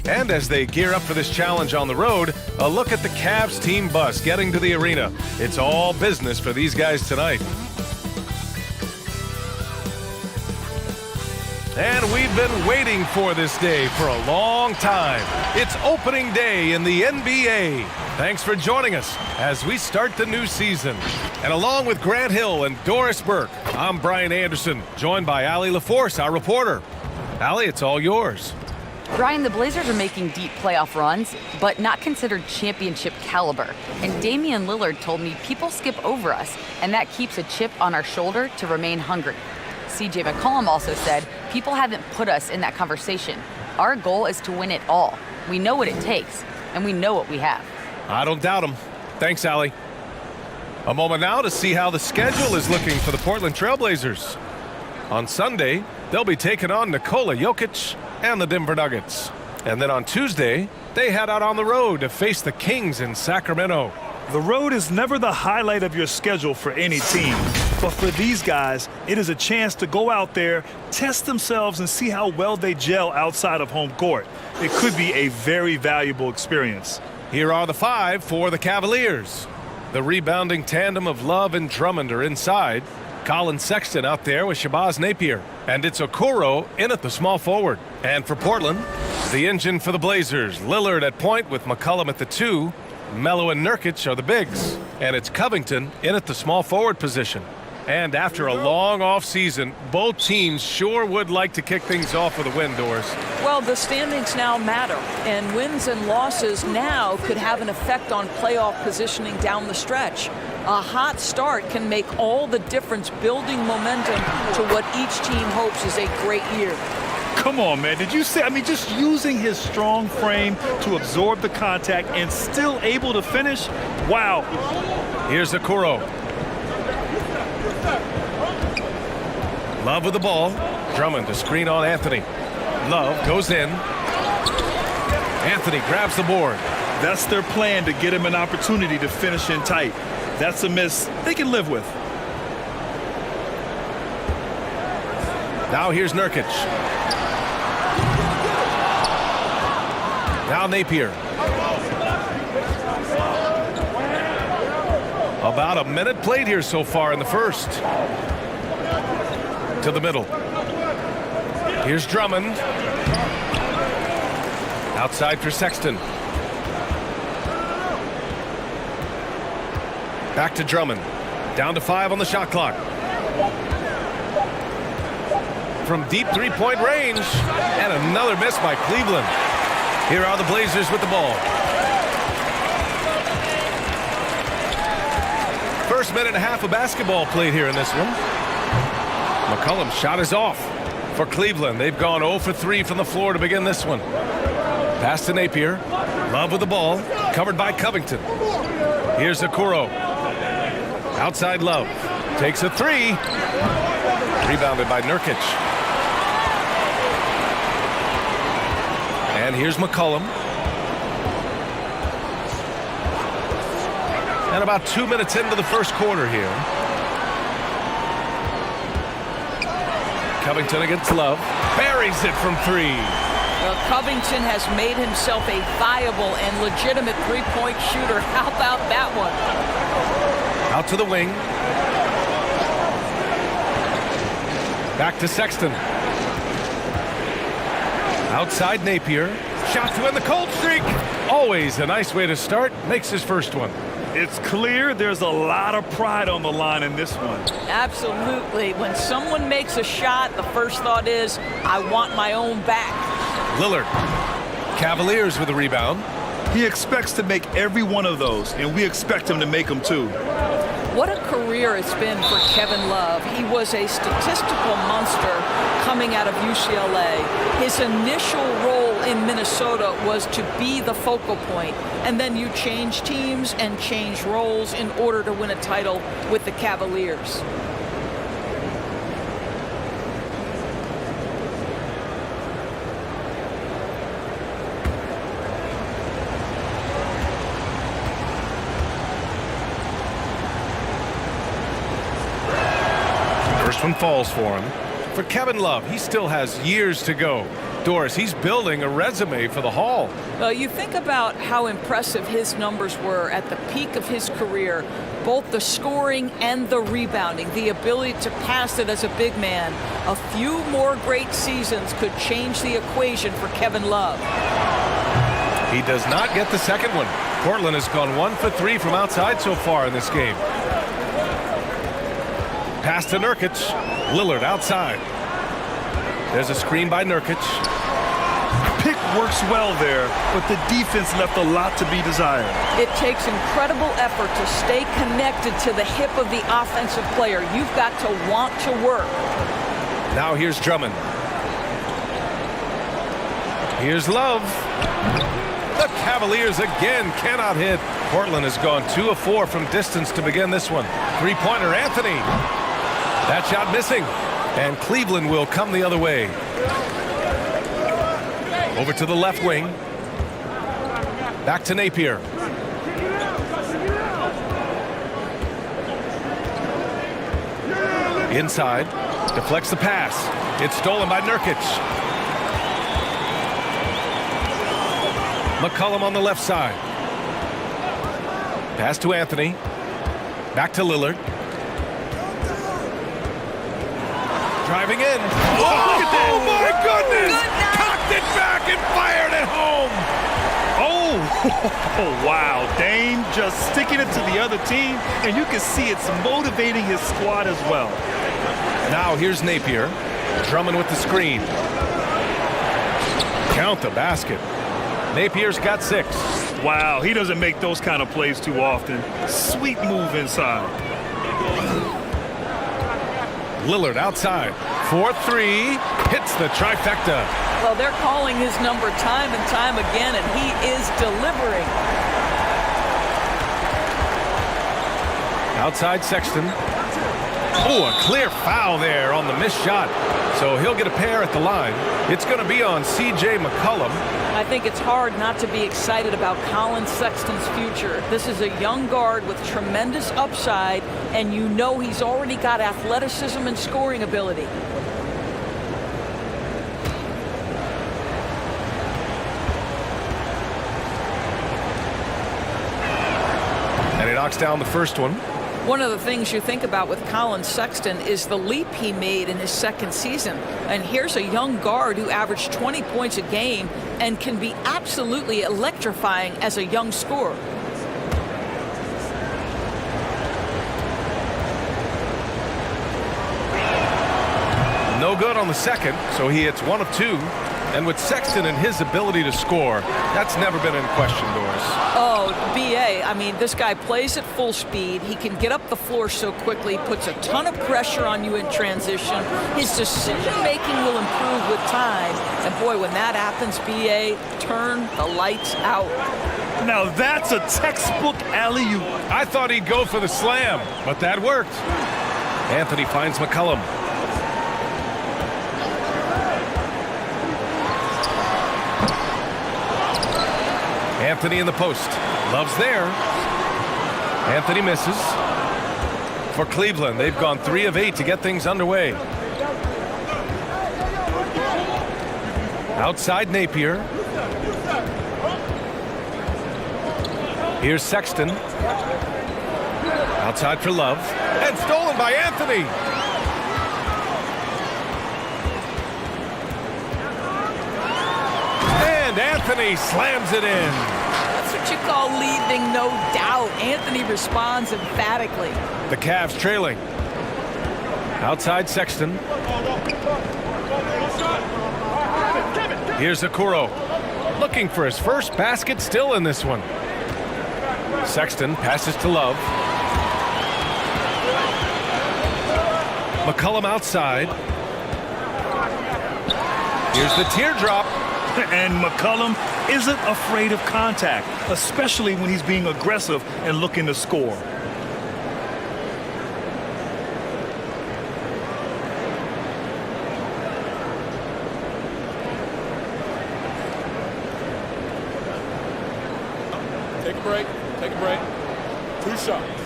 And as they gear up for this challenge on the road, a look at the Cavs team bus getting to the arena. It's all business for these guys tonight. And we've been waiting for this day for a long time. It's opening day in the NBA. Thanks for joining us as we start the new season. And along with Grant Hill and Doris Burke, I'm Brian Anderson, joined by Allie LaForce, our reporter. Allie, it's all yours. Brian, the Blazers are making deep playoff runs, but not considered championship caliber. And Damian Lillard told me people skip over us, and that keeps a chip on our shoulder to remain hungry. CJ McCollum also said people haven't put us in that conversation. Our goal is to win it all. We know what it takes, and we know what we have. I don't doubt him. Thanks, Allie. A moment now to see how the schedule is looking for the Portland Trailblazers. On Sunday, they'll be taking on Nikola Jokic and the Denver Nuggets. And then on Tuesday, they head out on the road to face the Kings in Sacramento. The road is never the highlight of your schedule for any team. But for these guys, it is a chance to go out there, test themselves, and see how well they gel outside of home court. It could be a very valuable experience. Here are the five for the Cavaliers. The rebounding tandem of Love and Drummond are inside. Colin Sexton out there with Shabazz Napier. And it's Okoro in at the small forward. And for Portland, the engine for the Blazers. Lillard at point with McCollum at the 2. Melo and Nurkic are the bigs. And it's Covington in at the small forward position. And after a long offseason, both teams sure would like to kick things off with a win, Doris. Well, the standings now matter, and wins and losses now could have an effect on playoff positioning down the stretch. A hot start can make all the difference, building momentum to what each team hopes is a great year. Come on, man. Did you say, just using his strong frame to absorb the contact and still able to finish? Wow. Here's Okoro. Love with the ball. Drummond to screen on Anthony. Love goes in. Anthony grabs the board. That's their plan, to get him an opportunity to finish in tight. That's a miss they can live with. Now here's Nurkic. Now Napier. About a minute played here so far in the first. To the middle. Here's Drummond. Outside for Sexton. Back to Drummond. Down to 5 on the shot clock. From deep three-point range. And another miss by Cleveland. Here are the Blazers with the ball. First minute and a half of basketball played here in this one. McCollum's shot is off for Cleveland. They've gone 0 for 3 from the floor to begin this one. Pass to Napier. Love with the ball. Covered by Covington. Here's Okoro. Outside Love. Takes a 3. Rebounded by Nurkic. And here's McCollum. And about 2 minutes into the first quarter here. Covington against Love. Buries it from 3. Well, Covington has made himself a viable and legitimate three-point shooter. How about that one? Out to the wing. Back to Sexton. Outside Napier. Shot to end the cold streak. Always a nice way to start. Makes his first one. It's clear there's a lot of pride on the line in this one. Absolutely. When someone makes a shot, the first thought is, I want my own back. Lillard. Cavaliers with a rebound. He expects to make every one of those, and we expect him to make them too. What a career it's been for Kevin Love. He was a statistical monster coming out of UCLA. His initial role in Minnesota was to be the focal point, and then you change teams and change roles in order to win a title with the Cavaliers. First one falls for him. For Kevin Love, he still has years to go Doris, he's building a resume for the Hall. Well, you think about how impressive his numbers were at the peak of his career, both the scoring and the rebounding, the ability to pass it as a big man. A few more great seasons could change the equation for Kevin Love. He does not get the second one. Portland has gone 1 for 3 from outside so far in this game. Pass to Nurkic. Lillard outside. There's a screen by Nurkic. Pick works well there, but the defense left a lot to be desired. It takes incredible effort to stay connected to the hip of the offensive player. You've got to want to work. Now here's Drummond. Here's Love. The Cavaliers again cannot hit. Portland has gone 2 of 4 from distance to begin this one. Three-pointer, Anthony. That shot missing. And Cleveland will come the other way. Over to the left wing. Back to Napier. Inside. Deflects the pass. It's stolen by Nurkic. McCollum on the left side. Pass to Anthony. Back to Lillard. Driving in. Oh my goodness! Cocked it back and fired it home. Oh, wow. Dame just sticking it to the other team, and you can see it's motivating his squad as well. Now here's Napier. Drummond with the screen. Count the basket. Napier's got 6. Wow, he doesn't make those kind of plays too often. Sweet move inside. Lillard outside. 4-3. Hits the trifecta. Well, they're calling his number time and time again, and he is delivering. Outside Sexton. Oh, a clear foul there on the missed shot. So he'll get a pair at the line. It's going to be on C.J. McCollum. I think it's hard not to be excited about Colin Sexton's future. This is a young guard with tremendous upside, and you know he's already got athleticism and scoring ability. And he knocks down the first one. One of the things you think about with Colin Sexton is the leap he made in his second season. And here's a young guard who averaged 20 points a game and can be absolutely electrifying as a young scorer. No good on the second, so he hits 1 of 2. And with Sexton and his ability to score, that's never been in question, Doris. Oh, B.A., I mean, this guy plays at full speed. He can get up the floor so quickly, puts a ton of pressure on you in transition. His decision-making will improve with time. And, boy, when that happens, B.A., turn the lights out. Now that's a textbook alley-oop. I thought he'd go for the slam, but that worked. Anthony finds McCollum. Anthony in the post. Love's there. Anthony misses. For Cleveland, they've gone 3 of 8 to get things underway. Outside Napier. Here's Sexton. Outside for Love. And stolen by Anthony. And Anthony slams it in. That's what you call leading, no doubt. Anthony responds emphatically. The Cavs trailing. Outside Sexton. Here's Okoro. Looking for his first basket, still in this one. Sexton passes to Love. McCollum outside. Here's the teardrop. And McCollum isn't afraid of contact, especially when he's being aggressive and looking to score. Take a break. Take a break. 2 shots.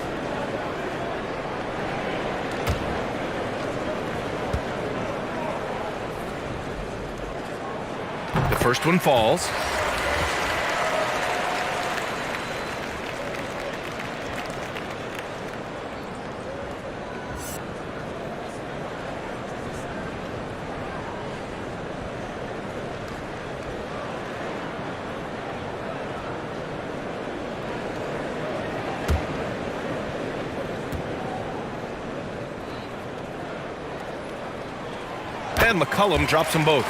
First one falls. And McCollum drops them both.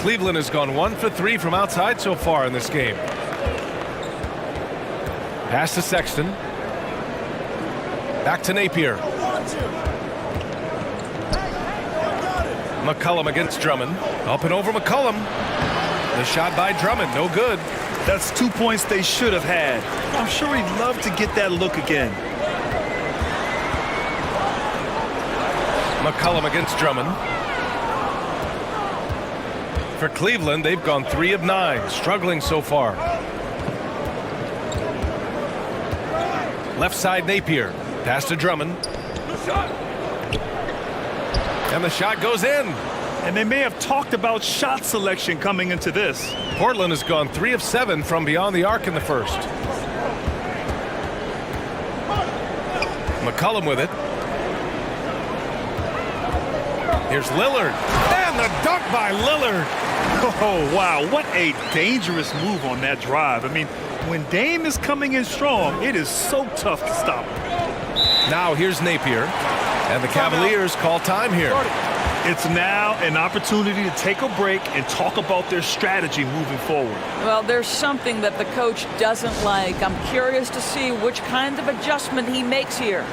Cleveland has gone 1 for 3 from outside so far in this game. Pass to Sexton. Back to Napier. McCollum against Drummond. Up and over McCollum. The shot by Drummond, no good. That's 2 points they should have had. I'm sure he'd love to get that look again. McCollum against Drummond. For Cleveland, they've gone 3 of 9, struggling so far. Left side Napier. Pass to Drummond. And the shot goes in. And they may have talked about shot selection coming into this. Portland has gone 3 of 7 from beyond the arc in the first. McCollum with it. Here's Lillard. And the dunk by Lillard. Oh, wow. What a dangerous move on that drive. I mean, when Dame is coming in strong, it is so tough to stop him. Now here's Napier. And the Cavaliers call time here. It's now an opportunity to take a break and talk about their strategy moving forward. Well, there's something that the coach doesn't like. I'm curious to see which kind of adjustment he makes here.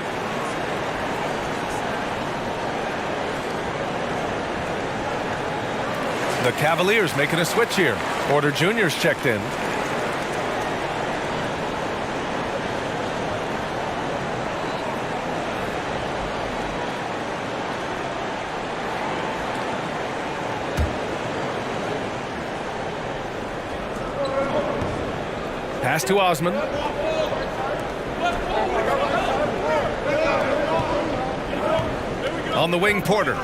The Cavaliers making a switch here. Porter Jr.'s checked in. Pass to Osman. On the wing, Porter.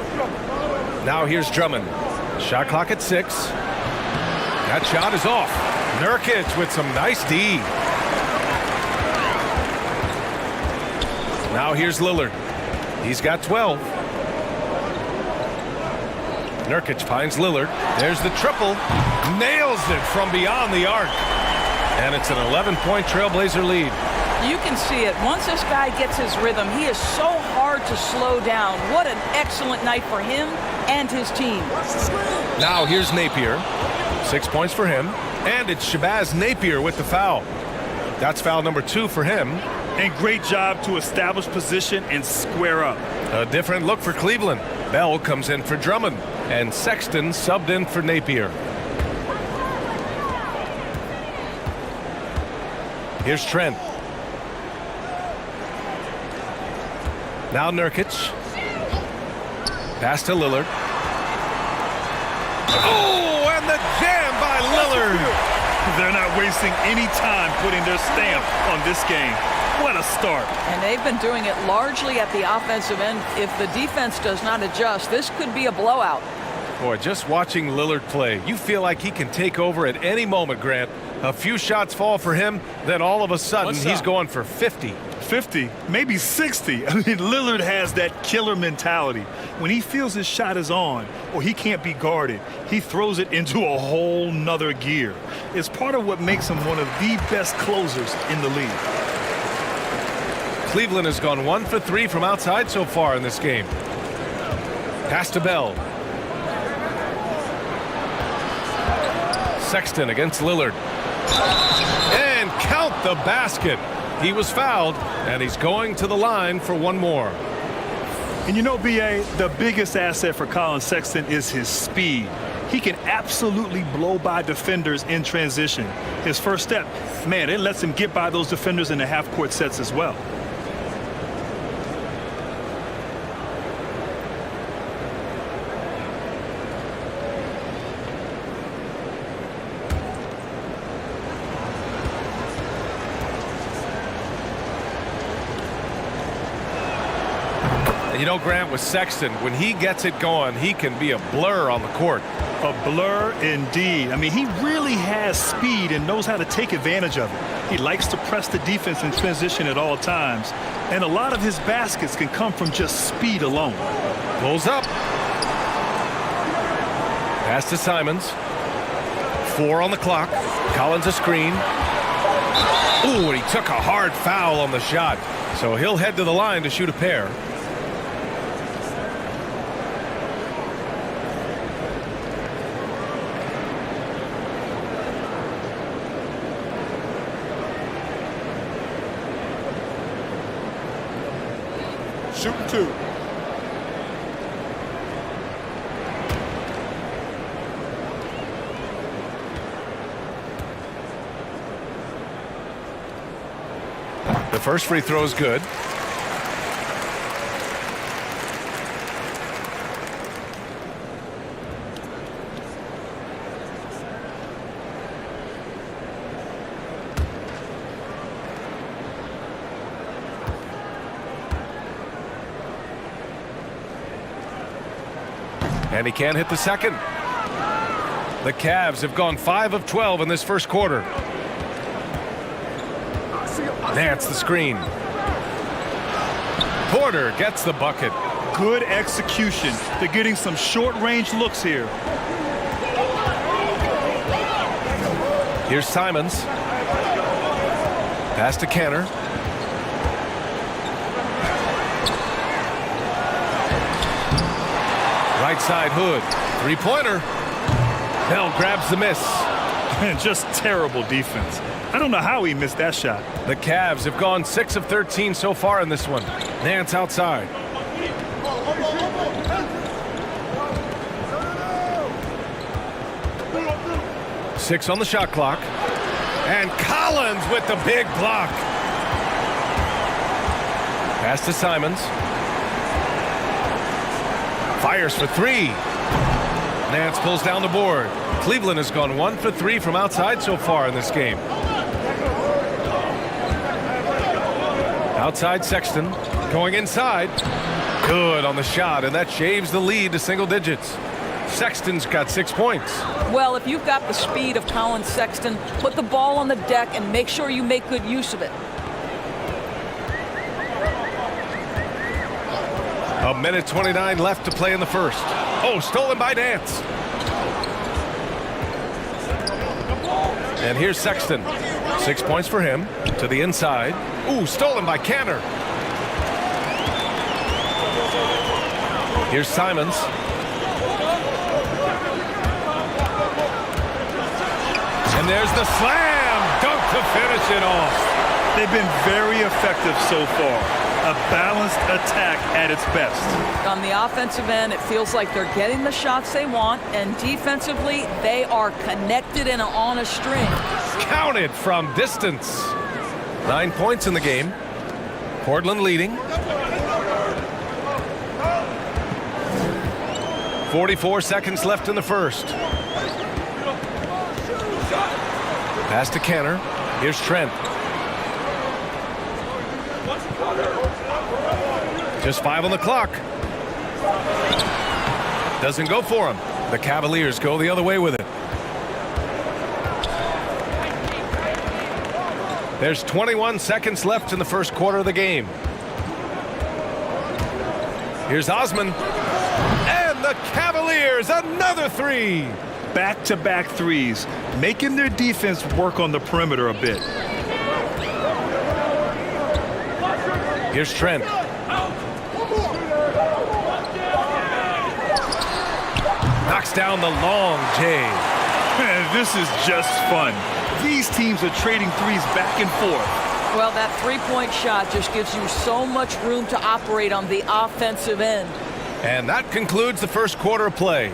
Now here's Drummond. Shot clock at 6. That shot is off. Nurkic with some nice D. Now here's Lillard. He's got 12. Nurkic finds Lillard. There's the triple. Nails it from beyond the arc. And it's an 11-point Trailblazer lead. You can see it. Once this guy gets his rhythm, he is so hard to slow down. What an excellent night for him and his team. Now here's Napier. 6 points for him. And it's Shabazz Napier with the foul. That's foul number 2 for him. And great job to establish position and square up. A different look for Cleveland. Bell comes in for Drummond. And Sexton subbed in for Napier. Here's Trent. Now Nurkic. Pass to Lillard. Oh, and the jam by Lillard. They're not wasting any time putting their stamp on this game. What a start. And they've been doing it largely at the offensive end. If the defense does not adjust, this could be a blowout. Boy, just watching Lillard play, you feel like he can take over at any moment, Grant. A few shots fall for him, then all of a sudden he's going for 50. 50, maybe 60. I mean, Lillard has that killer mentality. When he feels his shot is on or he can't be guarded, he throws it into a whole nother gear. It's part of what makes him one of the best closers in the league. Cleveland has gone 1 for 3 from outside so far in this game. Pass to Bell. Sexton against Lillard. And count the basket. He was fouled, and he's going to the line for one more. And you know, B.A., the biggest asset for Colin Sexton is his speed. He can absolutely blow by defenders in transition. His first step, man, it lets him get by those defenders in the half-court sets as well. And you know, Grant, with Sexton, when he gets it going, he can be a blur on the court. A blur indeed. I mean, he really has speed and knows how to take advantage of it. He likes to press the defense in transition at all times. And a lot of his baskets can come from just speed alone. Pulls up. Pass to Simons. 4 on the clock. Collins a screen. Ooh, and he took a hard foul on the shot. So he'll head to the line to shoot a pair. Shooting 2. The first free throw is good. And he can't hit the second. The Cavs have gone 5 of 12 in this first quarter. Nance the screen. Porter gets the bucket. Good execution. They're getting some short-range looks here. Here's Simons. Pass to Canner. Right side Hood. Three-pointer. Bell grabs the miss. And just terrible defense. I don't know how he missed that shot. The Cavs have gone 6 of 13 so far in this one. Nance outside. Six on the shot clock. And Collins with the big block. Pass to Simons. Fires for 3. Nance pulls down the board. Cleveland has gone 1 for 3 from outside so far in this game. Outside Sexton. Going inside. Good on the shot, and that shaves the lead to single digits. Sexton's got 6 points. Well, if you've got the speed of Colin Sexton, put the ball on the deck and make sure you make good use of it. A minute 29 left to play in the first. Oh, stolen by Nance. And here's Sexton. 6 points for him. To the inside. Ooh, stolen by Canner. Here's Simons. And there's the slam dunk to finish it off. They've been very effective so far. A balanced attack at its best. On the offensive end, it feels like they're getting the shots they want, and defensively, they are connected and on a string. Counted from distance. 9 points in the game. Portland leading. 44 seconds left in the first. Pass to Canner. Here's Trent. Just 5 on the clock. Doesn't go for him. The Cavaliers go the other way with it. There's 21 seconds left in the first quarter of the game. Here's Osman. And the Cavaliers, another 3. Back-to-back threes, making their defense work on the perimeter a bit. Here's Trent. Knocks down the long J. This is just fun. These teams are trading threes back and forth. Well, that three-point shot just gives you so much room to operate on the offensive end. And that concludes the first quarter of play.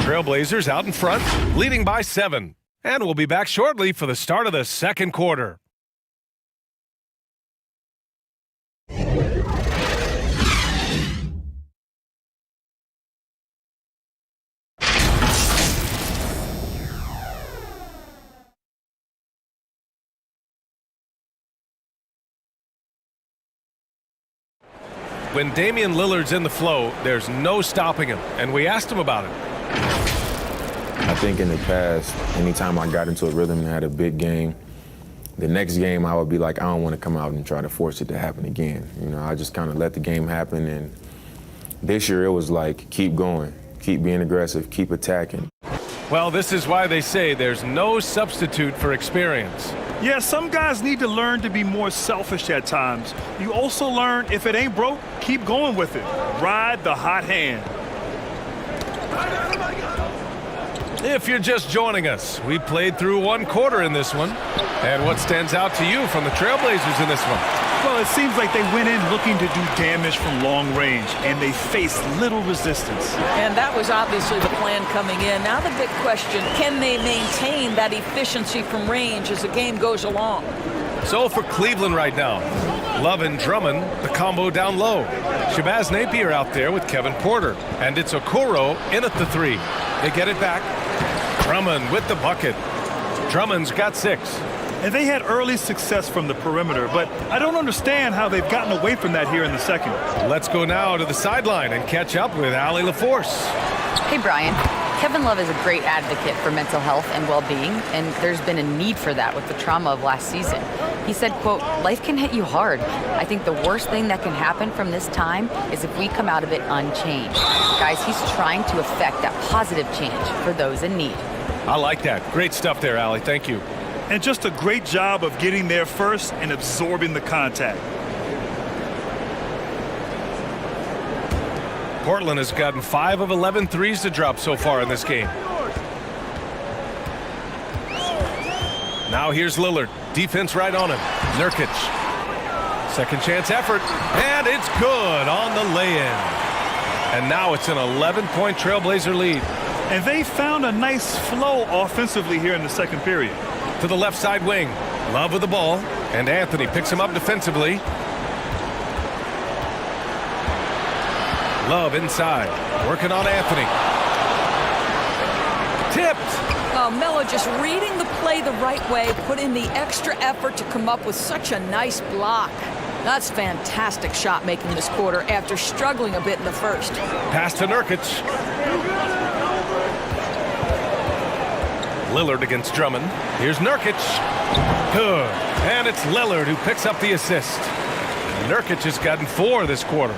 Trailblazers out in front, leading by 7. And we'll be back shortly for the start of the second quarter. When Damian Lillard's in the flow, there's no stopping him, and we asked him about it. I think in the past, anytime I got into a rhythm and had a big game, the next game I would be like, I don't want to come out and try to force it to happen again. You know, I just kind of let the game happen, and this year it was like, keep going, keep being aggressive, keep attacking. Well, this is why they say there's no substitute for experience. Yeah, some guys need to learn to be more selfish at times. You also learn if it ain't broke, keep going with it. Ride the hot hand. If you're just joining us, we played through one quarter in this one. And what stands out to you from the Trailblazers in this one? Well, it seems like they went in looking to do damage from long range, and they faced little resistance. And that was obviously the plan coming in. Now the big question, can they maintain that efficiency from range as the game goes along? So for Cleveland right now, Love and Drummond, the combo down low. Shabazz Napier out there with Kevin Porter. And it's Okoro in at the 3. They get it back. Drummond with the bucket. Drummond's got 6. And they had early success from the perimeter, but I don't understand how they've gotten away from that here in the second. Let's go now to the sideline and catch up with Allie LaForce. Hey, Brian. Kevin Love is a great advocate for mental health and well-being, and there's been a need for that with the trauma of last season. He said, quote, life can hit you hard. I think the worst thing that can happen from this time is if we come out of it unchanged. Guys, he's trying to affect that positive change for those in need. I like that. Great stuff there, Allie. Thank you. And just a great job of getting there first and absorbing the contact. Portland has gotten 5 of 11 threes to drop so far in this game. Now here's Lillard. Defense right on him. Nurkic. Second chance effort. And it's good on the lay-in. And now it's an 11-point Trailblazer lead. And they found a nice flow offensively here in the second period. To the left side wing. Love with the ball. And Anthony picks him up defensively. Love inside. Working on Anthony. Tipped. Oh, Melo just reading the play the right way, put in the extra effort to come up with such a nice block. That's fantastic shot making this quarter after struggling a bit in the first. Pass to Nurkic. Lillard against Drummond. Here's Nurkic. Good. And it's Lillard who picks up the assist. Nurkic has gotten 4 this quarter.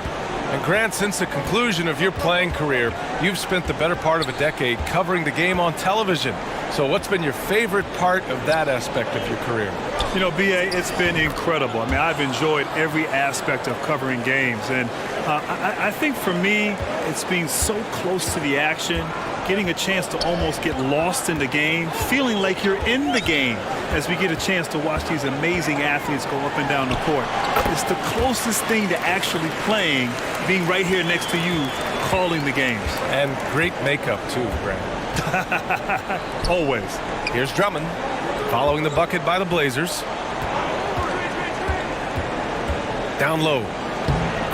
And Grant, since the conclusion of your playing career, you've spent the better part of a decade covering the game on television. So what's been your favorite part of that aspect of your career? You know, B.A., it's been incredible. I mean, I've enjoyed every aspect of covering games. And I think for me, it's being so close to the action, getting a chance to almost get lost in the game, feeling like you're in the game as we get a chance to watch these amazing athletes go up and down the court. It's the closest thing to actually playing, being right here next to you, calling the games. And great makeup, too, Grant. Always. Here's Drummond, following the bucket by the Blazers. Down low.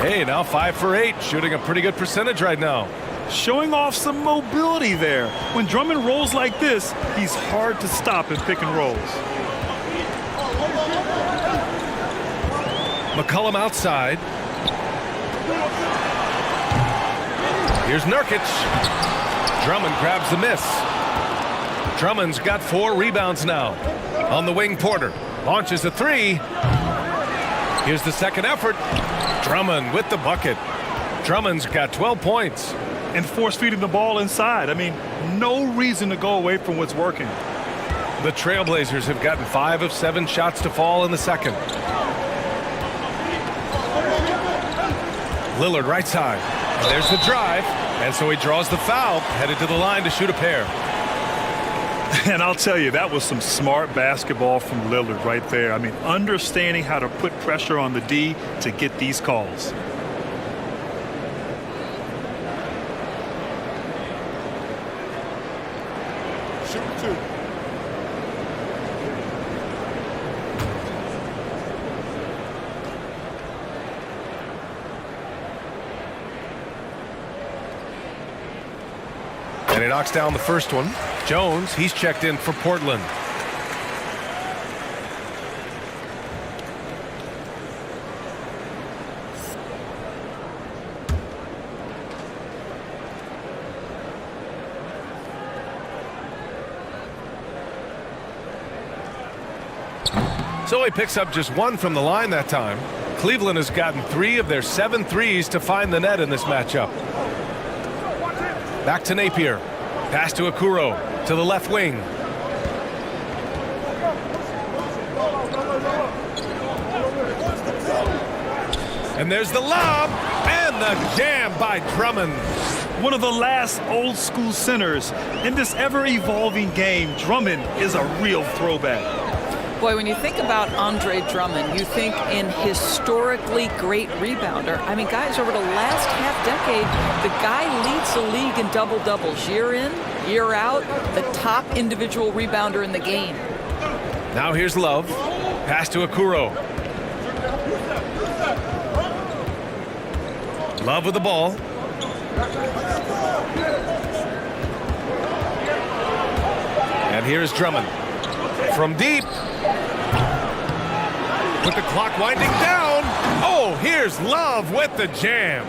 Hey, now 5 for 8, shooting a pretty good percentage right now. Showing off some mobility there. When Drummond rolls like this, he's hard to stop in pick and rolls. McCollum outside. Here's Nurkic. Drummond grabs the miss. Drummond's got 4 rebounds now. On the wing, Porter launches a 3. Here's the second effort. Drummond with the bucket. Drummond's got 12 points. And force feeding the ball inside. I mean, no reason to go away from what's working. The Trailblazers have gotten 5 of 7 shots to fall in the second. Lillard right side. And there's the drive. And so he draws the foul, headed to the line to shoot a pair. And I'll tell you, that was some smart basketball from Lillard right there. I mean, understanding how to put pressure on the D to get these calls. And he knocks down the first one. Jones, he's checked in for Portland. So he picks up just 1 from the line that time. Cleveland has gotten 3 of their 7 threes to find the net in this matchup. Back to Napier. Pass to Okoro to the left wing. And there's the lob and the jam by Drummond. One of the last old school centers in this ever-evolving game. Drummond is a real throwback. Boy, when you think about Andre Drummond, you think in historically great rebounder. I mean, guys, over the last half-decade, the guy leads the league in double-doubles. Year in, year out, the top individual rebounder in the game. Now here's Love. Pass to Okoro. Love with the ball. And here's Drummond. From deep. With the clock winding down. Oh, here's Love with the jam.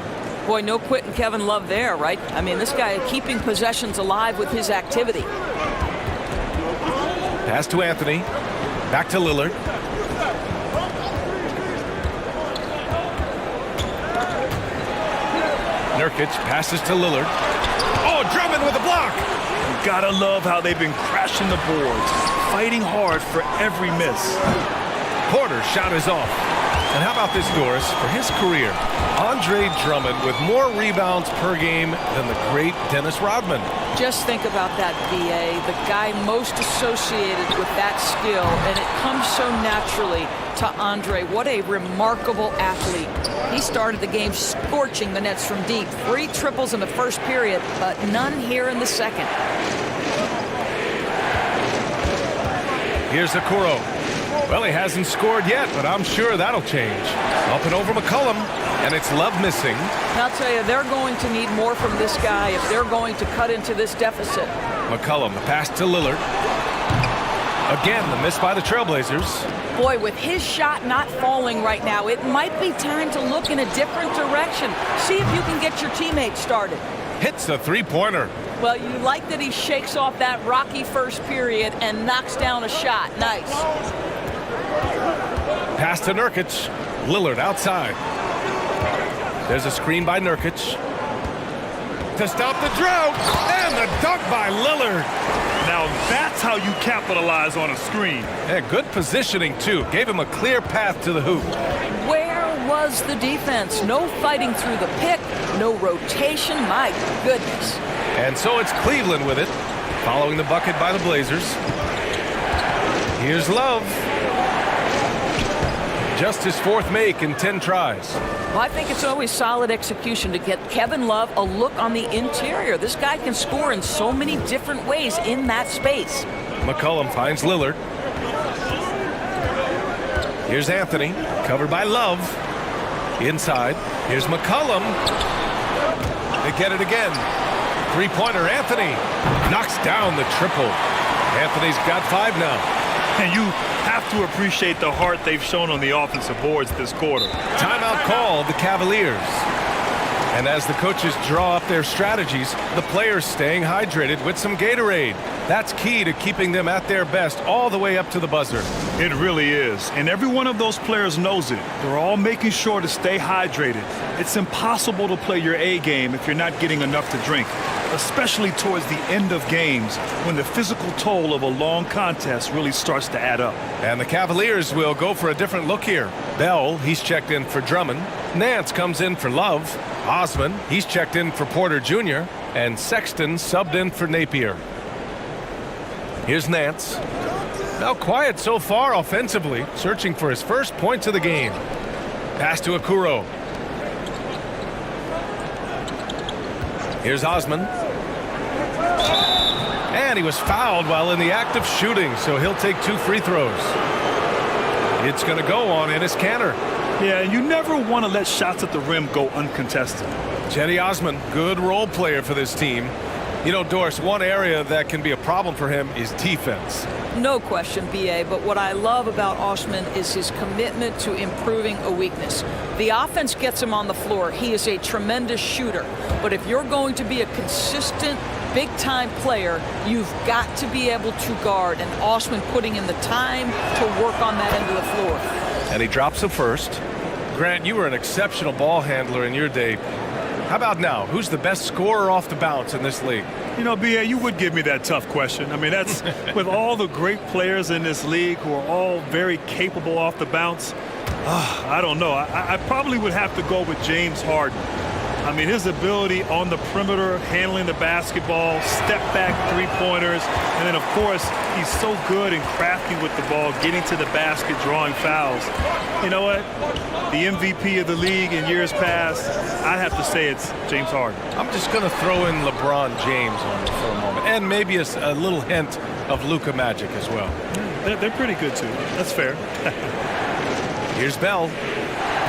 Boy, no quitting Kevin Love there, right? I mean, this guy keeping possessions alive with his activity. Pass to Anthony. Back to Lillard. Nurkic passes to Lillard. Oh, Drummond with a block. You gotta love how they've been crashing the boards, fighting hard for every miss. Porter's shot is off. And how about this, Doris? For his career, Andre Drummond with more rebounds per game than the great Dennis Rodman. Just think about that, B.A. The guy most associated with that skill, and it comes so naturally to Andre. What a remarkable athlete. He started the game scorching the nets from deep. 3 triples in the first period, but none here in the second. Here's Okoro. Well, he hasn't scored yet, but I'm sure that'll change. Up and over McCollum, and it's Love missing. And I'll tell you, they're going to need more from this guy if they're going to cut into this deficit. McCollum, the pass to Lillard. Again, the miss by the Trailblazers. Boy, with his shot not falling right now, it might be time to look in a different direction. See if you can get your teammates started. Hits the three-pointer. Well, you like that he shakes off that rocky first period and knocks down a shot. Nice. Pass to Nurkic. Lillard outside. There's a screen by Nurkic. To stop the drought. And the dunk by Lillard. Now that's how you capitalize on a screen. Yeah, good positioning, too. Gave him a clear path to the hoop. Where was the defense? No fighting through the pick. No rotation. My goodness. And so it's Cleveland with it. Following the bucket by the Blazers. Here's Love. Just his 4th make in 10 tries. Well, I think it's always solid execution to get Kevin Love a look on the interior. This guy can score in so many different ways in that space. McCollum finds Lillard. Here's Anthony, covered by Love. Inside, here's McCollum. They get it again. 3-pointer, Anthony knocks down the triple. Anthony's got 5 now. And you have to appreciate the heart they've shown on the offensive boards this quarter. Timeout called the Cavaliers. And as the coaches draw up their strategies, the players staying hydrated with some Gatorade. That's key to keeping them at their best all the way up to the buzzer. It really is. And every one of those players knows it. They're all making sure to stay hydrated. It's impossible to play your A game if you're not getting enough to drink, especially towards the end of games when the physical toll of a long contest really starts to add up. And the Cavaliers will go for a different look here. Bell, he's checked in for Drummond. Nance comes in for Love. Osman, he's checked in for Porter Jr. And Sexton subbed in for Napier. Here's Nance. Now quiet so far offensively, searching for his first points of the game. Pass to Okoro. Here's Osman. And he was fouled while in the act of shooting, so he'll take 2 free throws. It's going to go on Enes Kanter. Yeah, and you never want to let shots at the rim go uncontested. Cedi Osman, good role player for this team. You know, Doris, one area that can be a problem for him is defense. No question, B.A., but what I love about Osman is his commitment to improving a weakness. The offense gets him on the floor. He is a tremendous shooter. But if you're going to be a consistent big-time player, you've got to be able to guard, and Osman putting in the time to work on that end of the floor. And he drops the first. Grant, you were an exceptional ball handler in your day. How about now? Who's the best scorer off the bounce in this league? You know, B.A., you would give me that tough question. I mean, that's with all the great players in this league who are all very capable off the bounce. I don't know. I probably would have to go with James Harden. I mean, his ability on the perimeter, handling the basketball, step-back three-pointers, and then, of course, he's so good and crafty with the ball, getting to the basket, drawing fouls. You know what? The MVP of the league in years past, I'd have to say it's James Harden. I'm just going to throw in LeBron James on it for a moment, and maybe a little hint of Luka Magic as well. They're pretty good, too. That's fair. Here's Bell.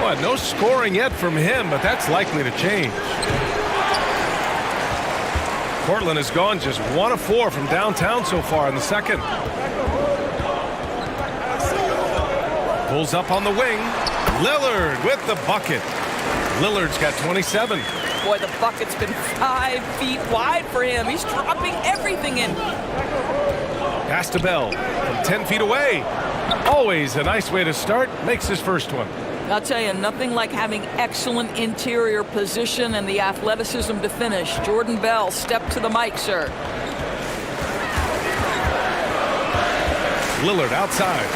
Well, no scoring yet from him, but that's likely to change. Portland has gone just 1 of 4 from downtown so far in the second. Pulls up on the wing. Lillard with the bucket. Lillard's got 27. Boy, the bucket's been 5 feet wide for him. He's dropping everything in. Pass to Bell from 10 feet away. Always a nice way to start. Makes his first one. I'll tell you, nothing like having excellent interior position and the athleticism to finish. Jordan Bell, step to the mic, sir. Lillard outside.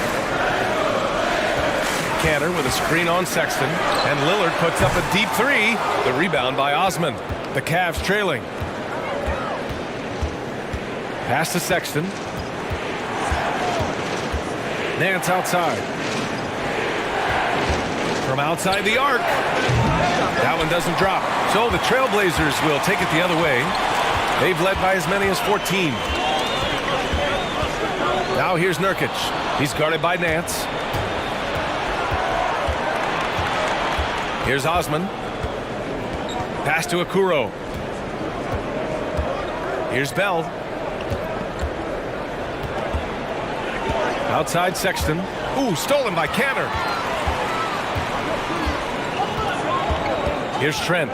Cantor with a screen on Sexton, and Lillard puts up a deep three. The rebound by Osman. The Cavs trailing. Pass to Sexton. Nance outside. From outside the arc. That one doesn't drop. So the Trailblazers will take it the other way. They've led by as many as 14. Now here's Nurkic. He's guarded by Nance. Here's Osman. Pass to Okoro. Here's Bell. Outside Sexton. Ooh, stolen by Cantor. Here's Trent.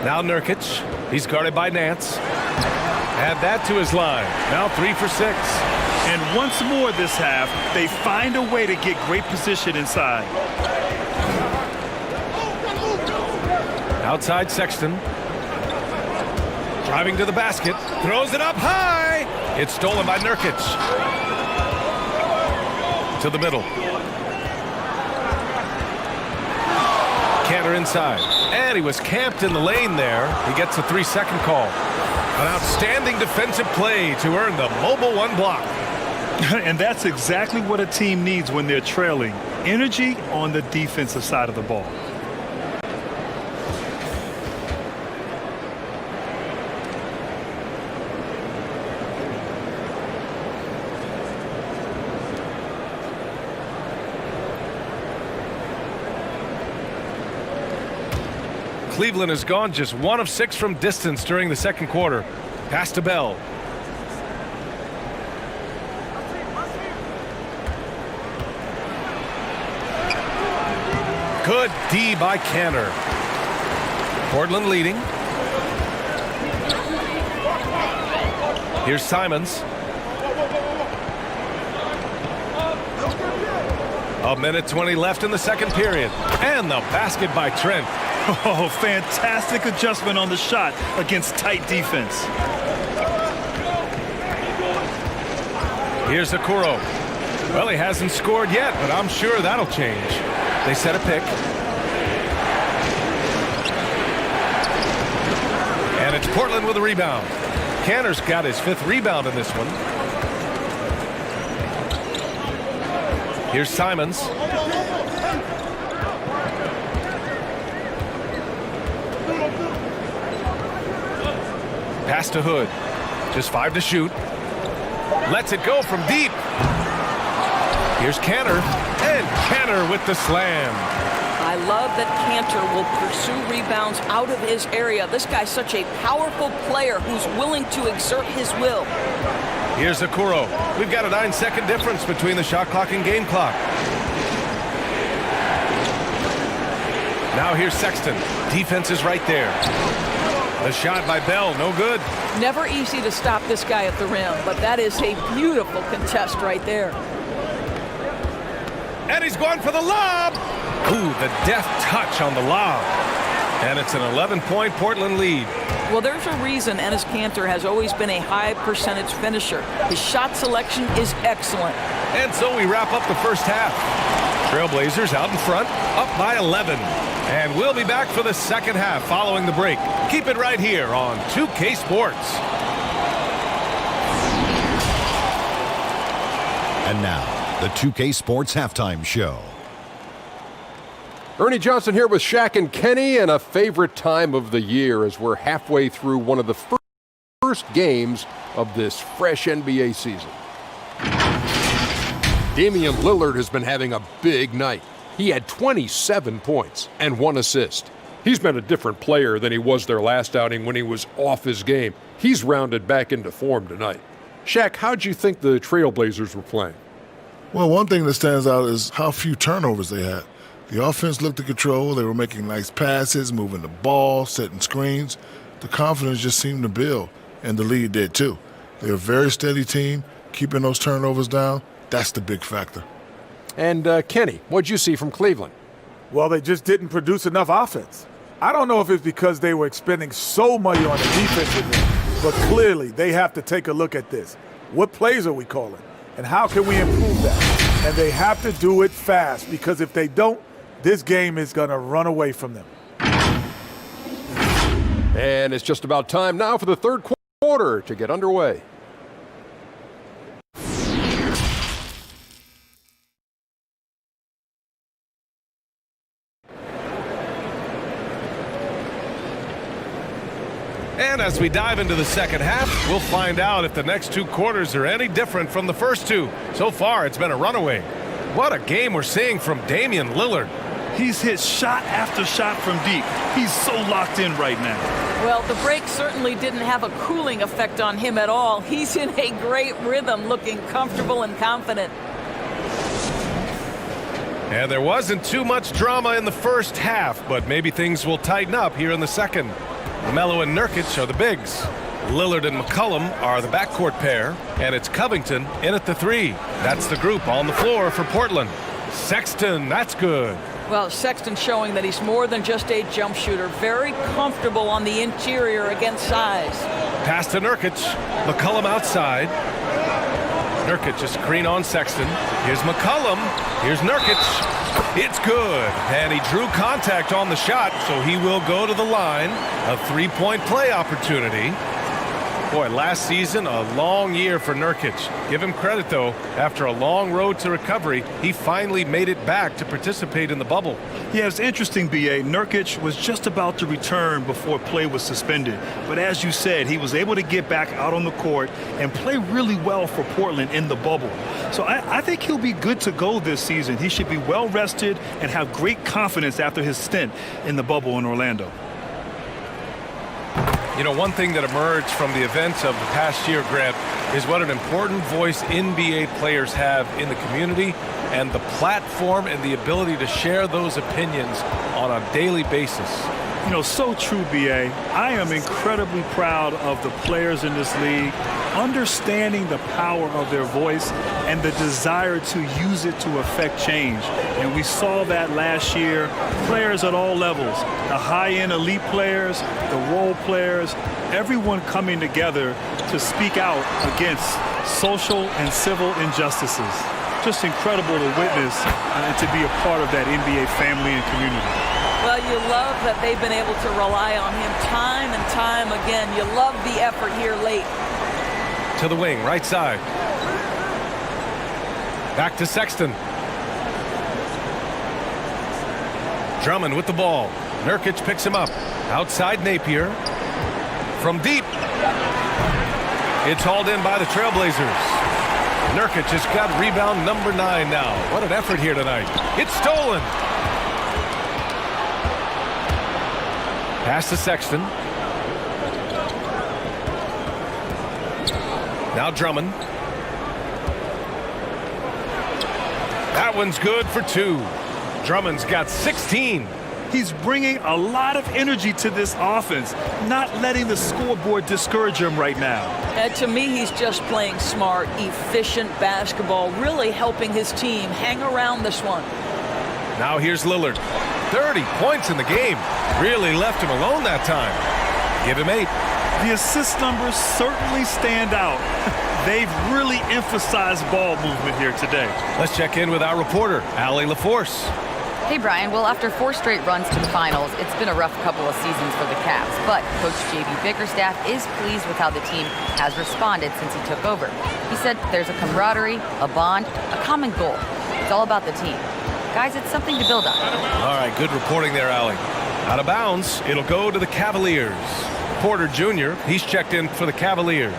Now Nurkic. He's guarded by Nance. Add that to his line. Now 3 for 6. And once more this half, they find a way to get great position inside. Outside Sexton. Driving to the basket. Throws it up high. It's stolen by Nurkic. To the middle. Cantor inside. And he was camped in the lane there. He gets a 3-second call. An outstanding defensive play to earn the mobile 1 block. And that's exactly what a team needs when they're trailing. Energy on the defensive side of the ball. Cleveland has gone just 1 of 6 from distance during the second quarter. Pass to Bell. Good D by Cantor. Portland leading. Here's Simons. A minute 20 left in the second period. And the basket by Trent. Oh, fantastic adjustment on the shot against tight defense. Here's Okoro. Well, he hasn't scored yet, but I'm sure that'll change. They set a pick. And it's Portland with a rebound. Cantor's got his 5th rebound in this one. Here's Simons. Pass to Hood. Just 5 to shoot. Lets it go from deep. Here's Cantor. And Cantor with the slam. I love that Cantor will pursue rebounds out of his area. This guy's such a powerful player who's willing to exert his will. Here's Okoro. We've got a 9-second difference between the shot clock and game clock. Now here's Sexton. Defense is right there. The shot by Bell, no good. Never easy to stop this guy at the rim, but that is a beautiful contest right there. And he's going for the lob. Ooh, the deft touch on the lob. And it's an 11-point Portland lead. Well, there's a reason Enes Kanter has always been a high percentage finisher. His shot selection is excellent. And so we wrap up the first half. Trailblazers out in front, up by 11. And we'll be back for the second half following the break. Keep it right here on 2K Sports. And now, the 2K Sports Halftime Show. Ernie Johnson here with Shaq and Kenny, and a favorite time of the year as we're halfway through one of the first games of this fresh NBA season. Damian Lillard has been having a big night. He had 27 points and 1 assist. He's been a different player than he was their last outing when he was off his game. He's rounded back into form tonight. Shaq, how'd you think the Trailblazers were playing? Well, one thing that stands out is how few turnovers they had. The offense looked in control. They were making nice passes, moving the ball, setting screens. The confidence just seemed to build, and the lead did too. They're a very steady team, keeping those turnovers down. That's the big factor. And Kenny, what'd you see from Cleveland? Well, they just didn't produce enough offense. I don't know if it's because they were expending so much on the defensive end, but clearly they have to take a look at this. What plays are we calling, and how can we improve that? And they have to do it fast, because if they don't, this game is going to run away from them. And it's just about time now for the third quarter to get underway. And as we dive into the second half, we'll find out if the next 2 quarters are any different from the first 2. So far, it's been a runaway. What a game we're seeing from Damian Lillard. He's hit shot after shot from deep. He's so locked in right now. Well, the break certainly didn't have a cooling effect on him at all. He's in a great rhythm, looking comfortable and confident. And there wasn't too much drama in the first half, but maybe things will tighten up here in the second. Melo and Nurkic are the bigs. Lillard and McCollum are the backcourt pair, and it's Covington in at the 3. That's the group on the floor for Portland. Sexton, that's good. Well, Sexton showing that he's more than just a jump shooter. Very comfortable on the interior against size. Pass to Nurkic. McCollum outside. Nurkic a screen on Sexton. Here's McCollum. Here's Nurkic. It's good. And he drew contact on the shot, so he will go to the line. A 3-point play opportunity. Boy, last season, a long year for Nurkic. Give him credit, though. After a long road to recovery, he finally made it back to participate in the bubble. Yeah, it's interesting, B.A. Nurkic was just about to return before play was suspended. But as you said, he was able to get back out on the court and play really well for Portland in the bubble. So I think he'll be good to go this season. He should be well rested and have great confidence after his stint in the bubble in Orlando. You know, one thing that emerged from the events of the past year, Grant, is what an important voice NBA players have in the community and the platform and the ability to share those opinions on a daily basis. You know, so true, B.A. I am incredibly proud of the players in this league, understanding the power of their voice and the desire to use it to affect change. And we saw that last year, players at all levels, the high-end elite players, the role players, everyone coming together to speak out against social and civil injustices. Just incredible to witness and to be a part of that NBA family and community. Well, you love that they've been able to rely on him time and time again. You love the effort here late. To the wing, right side. Back to Sexton. Drummond with the ball. Nurkic picks him up. Outside Napier. From deep. It's hauled in by the Trailblazers. Nurkic has got rebound number 9 now. What an effort here tonight. It's stolen. Pass to Sexton. Now Drummond. That one's good for 2. Drummond's got 16. He's bringing a lot of energy to this offense, not letting the scoreboard discourage him right now. And to me, he's just playing smart, efficient basketball, really helping his team hang around this one. Now here's Lillard. 30 points in the game. Really left him alone that time. Give him 8. The assist numbers certainly stand out. They've really emphasized ball movement here today. Let's check in with our reporter, Allie LaForce. Hey, Brian. Well, after 4 straight runs to the finals, it's been a rough couple of seasons for the Cavs. But Coach J.B. Bickerstaff is pleased with how the team has responded since he took over. He said there's a camaraderie, a bond, a common goal. It's all about the team. Guys, it's something to build on. All right, good reporting there, Allie. Out of bounds, it'll go to the Cavaliers. Porter Jr., he's checked in for the Cavaliers.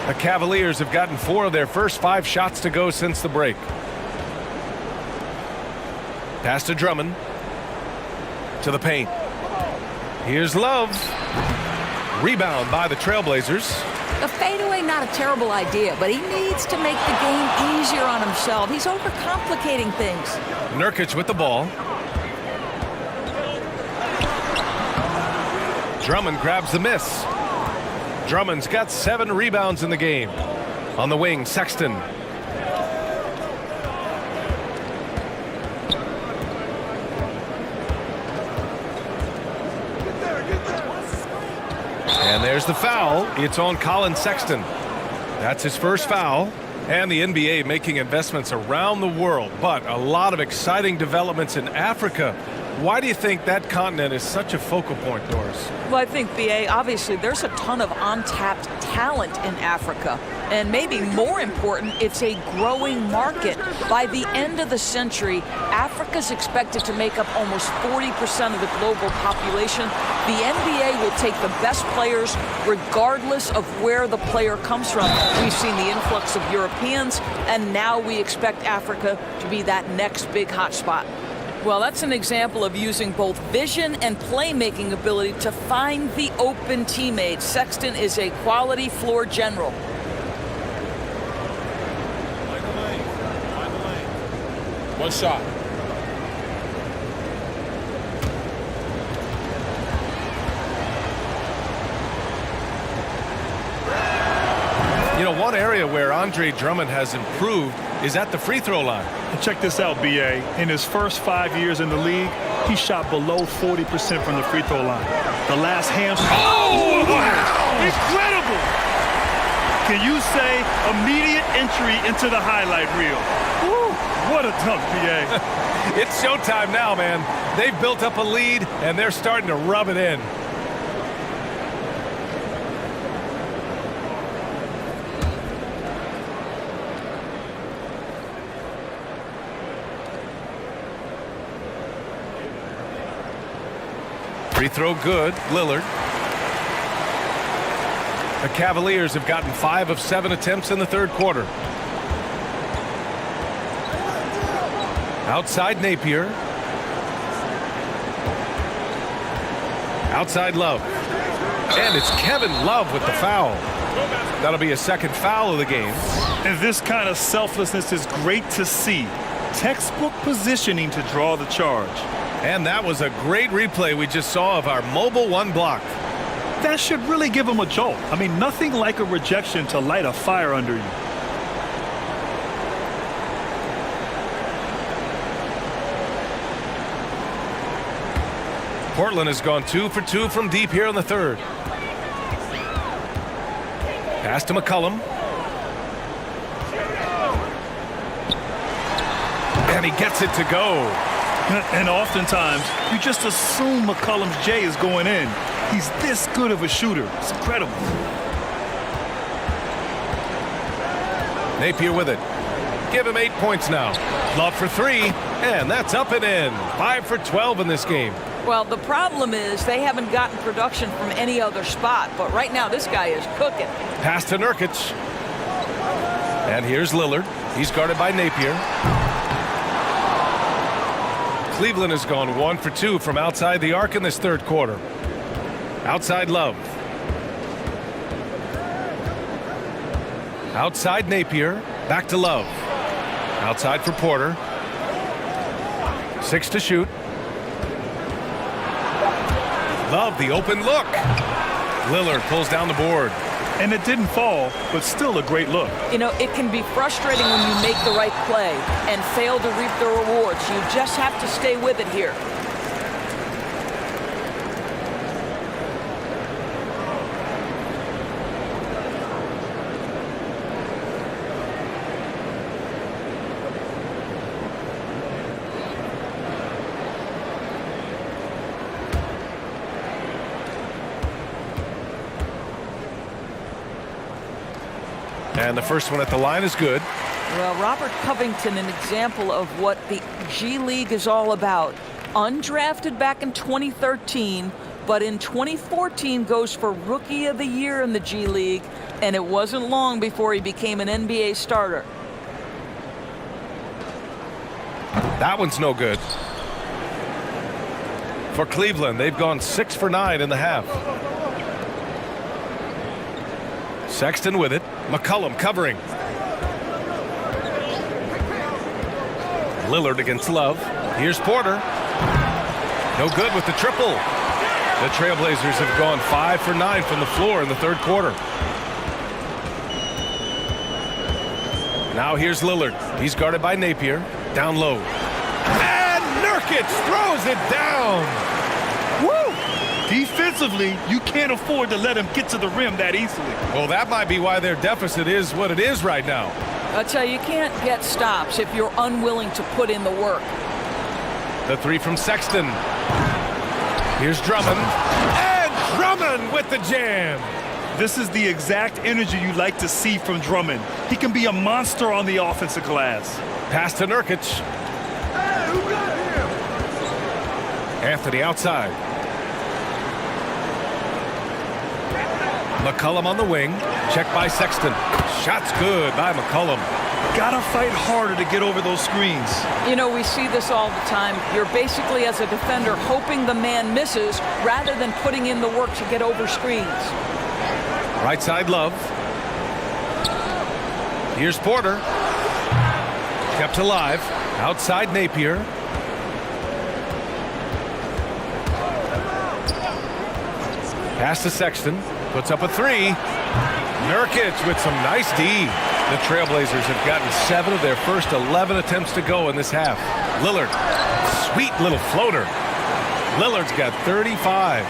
The Cavaliers have gotten 4 of their first 5 shots to go since the break. Pass to Drummond. To the paint. Here's Love. Rebound by the Trailblazers. A fadeaway, not a terrible idea, but he needs to make the game easier on himself. He's overcomplicating things. Nurkic with the ball. Drummond grabs the miss. Drummond's got 7 rebounds in the game. On the wing, Sexton. And there's the foul. It's on Colin Sexton. That's his first foul. And the NBA making investments around the world, but a lot of exciting developments in Africa. Why do you think that continent is such a focal point, Doris? Well, I think, B.A., obviously there's a ton of untapped talent in Africa. And maybe more important, it's a growing market. By the end of the century, Africa's expected to make up almost 40% of the global population. The NBA will take the best players regardless of where the player comes from. We've seen the influx of Europeans, and now we expect Africa to be that next big hot spot. Well, that's an example of using both vision and playmaking ability to find the open teammates. Sexton is a quality floor general. One shot. You know, one area where Andre Drummond has improved is at the free throw line. And check this out, B.A. In his first 5 years in the league, he shot below 40% from the free throw line. The last hamstring. Oh, wow! Incredible! Can you say immediate entry into the highlight reel? Woo, what a dunk, B.A. It's showtime now, man. They've built up a lead, and they're starting to rub it in. Free throw good, Lillard. The Cavaliers have gotten 5 of 7 attempts in the third quarter. Outside Napier. Outside Love. And it's Kevin Love with the foul. That'll be a second foul of the game. And this kind of selflessness is great to see. Textbook positioning to draw the charge. And that was a great replay we just saw of our mobile 1 block. That should really give him a jolt. I mean, nothing like a rejection to light a fire under you. Portland has gone 2 for 2 from deep here in the third. Pass to McCollum. And he gets it to go. And oftentimes, you just assume McCollum's J is going in. He's this good of a shooter. It's incredible. Napier with it. Give him 8 points now. Love for 3, and that's up and in. 5 for 12 in this game. Well, the problem is they haven't gotten production from any other spot, but right now this guy is cooking. Pass to Nurkic. And here's Lillard. He's guarded by Napier. Cleveland has gone 1 for 2 from outside the arc in this third quarter. Outside Love. Outside Napier. Back to Love. Outside for Porter. 6 to shoot. Love the open look. Lillard pulls down the board. And it didn't fall, but still a great look. You know, it can be frustrating when you make the right play and fail to reap the rewards. You just have to stay with it here. And the first one at the line is good. Well, Robert Covington, an example of what the G League is all about. Undrafted back in 2013, but in 2014 goes for Rookie of the Year in the G League, and it wasn't long before he became an NBA starter. That one's no good. For Cleveland, they've gone 6 for 9 in the half. Sexton with it. McCollum covering. Lillard against Love. Here's Porter. No good with the triple. The Trailblazers have gone 5 for 9 from the floor in the third quarter. Now here's Lillard. He's guarded by Napier. Down low. And Nurkic throws it down. Woo! Defensively, you can't afford to let him get to the rim that easily. Well, that might be why their deficit is what it is right now. I'll tell you, you can't get stops if you're unwilling to put in the work. The 3 from Sexton. Here's Drummond. And Drummond with the jam. This is the exact energy you like to see from Drummond. He can be a monster on the offensive glass. Pass to Nurkic. Hey, who got him? Anthony outside. McCollum on the wing. Check by Sexton. Shot's good by McCollum. Gotta fight harder to get over those screens. You know, we see this all the time. You're basically, as a defender, hoping the man misses rather than putting in the work to get over screens. Right side Love. Here's Porter. Kept alive. Outside Napier. Pass to Sexton. Puts up a 3. Nurkic with some nice D. The Trailblazers have gotten 7 of their first 11 attempts to go in this half. Lillard. Sweet little floater. Lillard's got 35.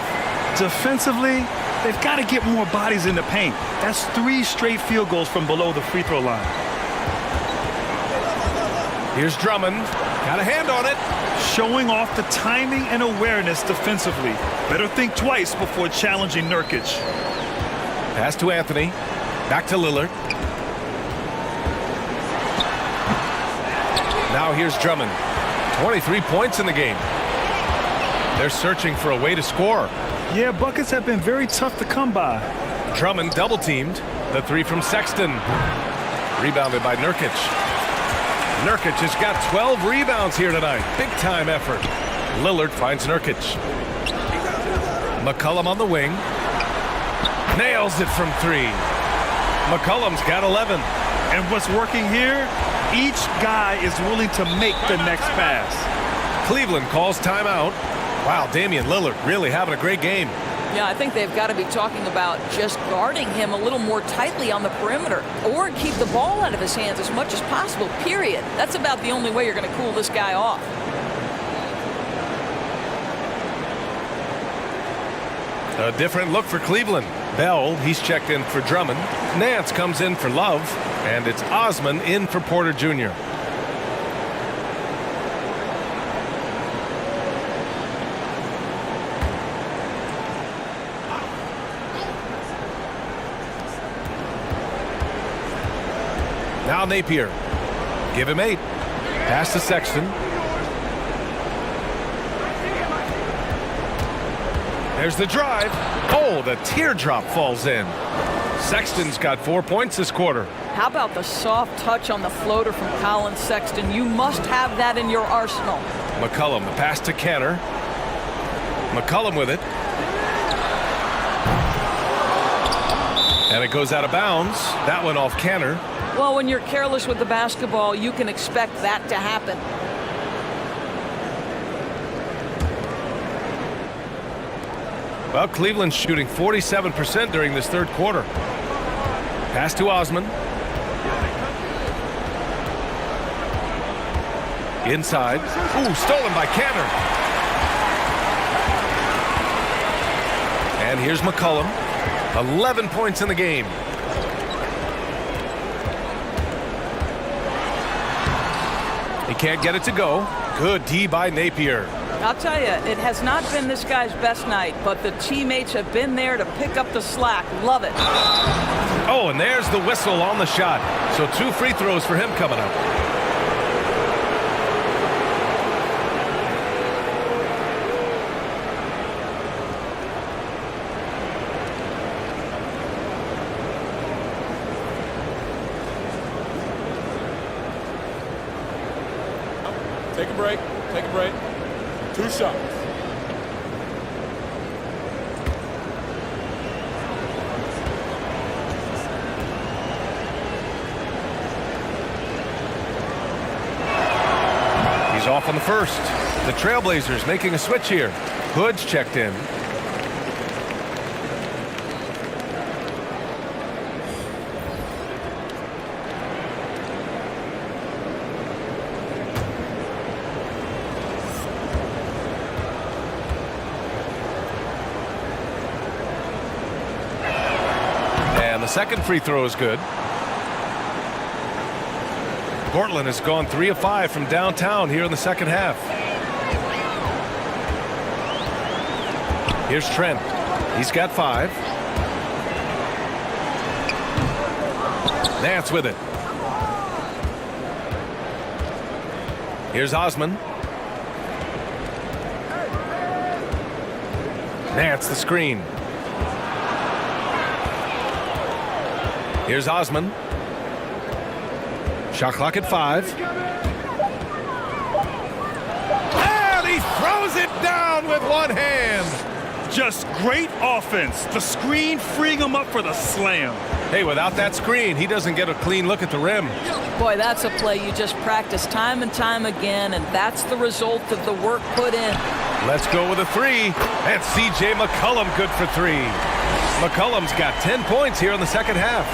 Defensively, they've got to get more bodies in the paint. That's 3 straight field goals from below the free throw line. Here's Drummond. Got a hand on it. Showing off the timing and awareness defensively. Better think twice before challenging Nurkic. Pass to Anthony. Back to Lillard. Now here's Drummond. 23 points in the game. They're searching for a way to score. Yeah, buckets have been very tough to come by. Drummond double-teamed. The 3 from Sexton. Rebounded by Nurkic. Nurkic has got 12 rebounds here tonight. Big-time effort. Lillard finds Nurkic. McCollum on the wing. Nails it from 3. McCollum's got 11. And what's working here? Each guy is willing to make the next pass. Cleveland calls timeout. Wow, Damian Lillard really having a great game. Yeah, I think they've got to be talking about just guarding him a little more tightly on the perimeter or keep the ball out of his hands as much as possible, period. That's about the only way you're going to cool this guy off. A different look for Cleveland. Bell, he's checked in for Drummond. Nance comes in for Love. And it's Osman in for Porter Jr. Now Napier. Give him 8. Pass to Sexton. There's the drive. Oh, the teardrop falls in. Sexton's got 4 points this quarter. How about the soft touch on the floater from Colin Sexton? You must have that in your arsenal. McCollum, the pass to Cantor. McCollum with it. And it goes out of bounds. That one off Canner. Well, when you're careless with the basketball, you can expect that to happen. Well, Cleveland's shooting 47% during this third quarter. Pass to Osman. Inside. Ooh, stolen by Canner. And here's McCollum. 11 points in the game. He can't get it to go. Good D by Napier. I'll tell you, it has not been this guy's best night, but the teammates have been there to pick up the slack. Love it. Oh, and there's the whistle on the shot. So 2 free throws for him coming up. Take a break. Take a break. 2 shots. He's off on the first. The Trailblazers making a switch here. Hood's checked in. The second free throw is good. Portland has gone 3 of 5 from downtown here in the second half. Here's Trent. He's got 5. Nance with it. Here's Osman. Nance the screen. Here's Osman. Shot clock at 5. And he throws it down with one hand. Just great offense. The screen freeing him up for the slam. Hey, without that screen, he doesn't get a clean look at the rim. Boy, that's a play you just practice time and time again, and that's the result of the work put in. Let's go with a 3. And C.J. McCollum good for 3. McCollum's got 10 points here in the second half.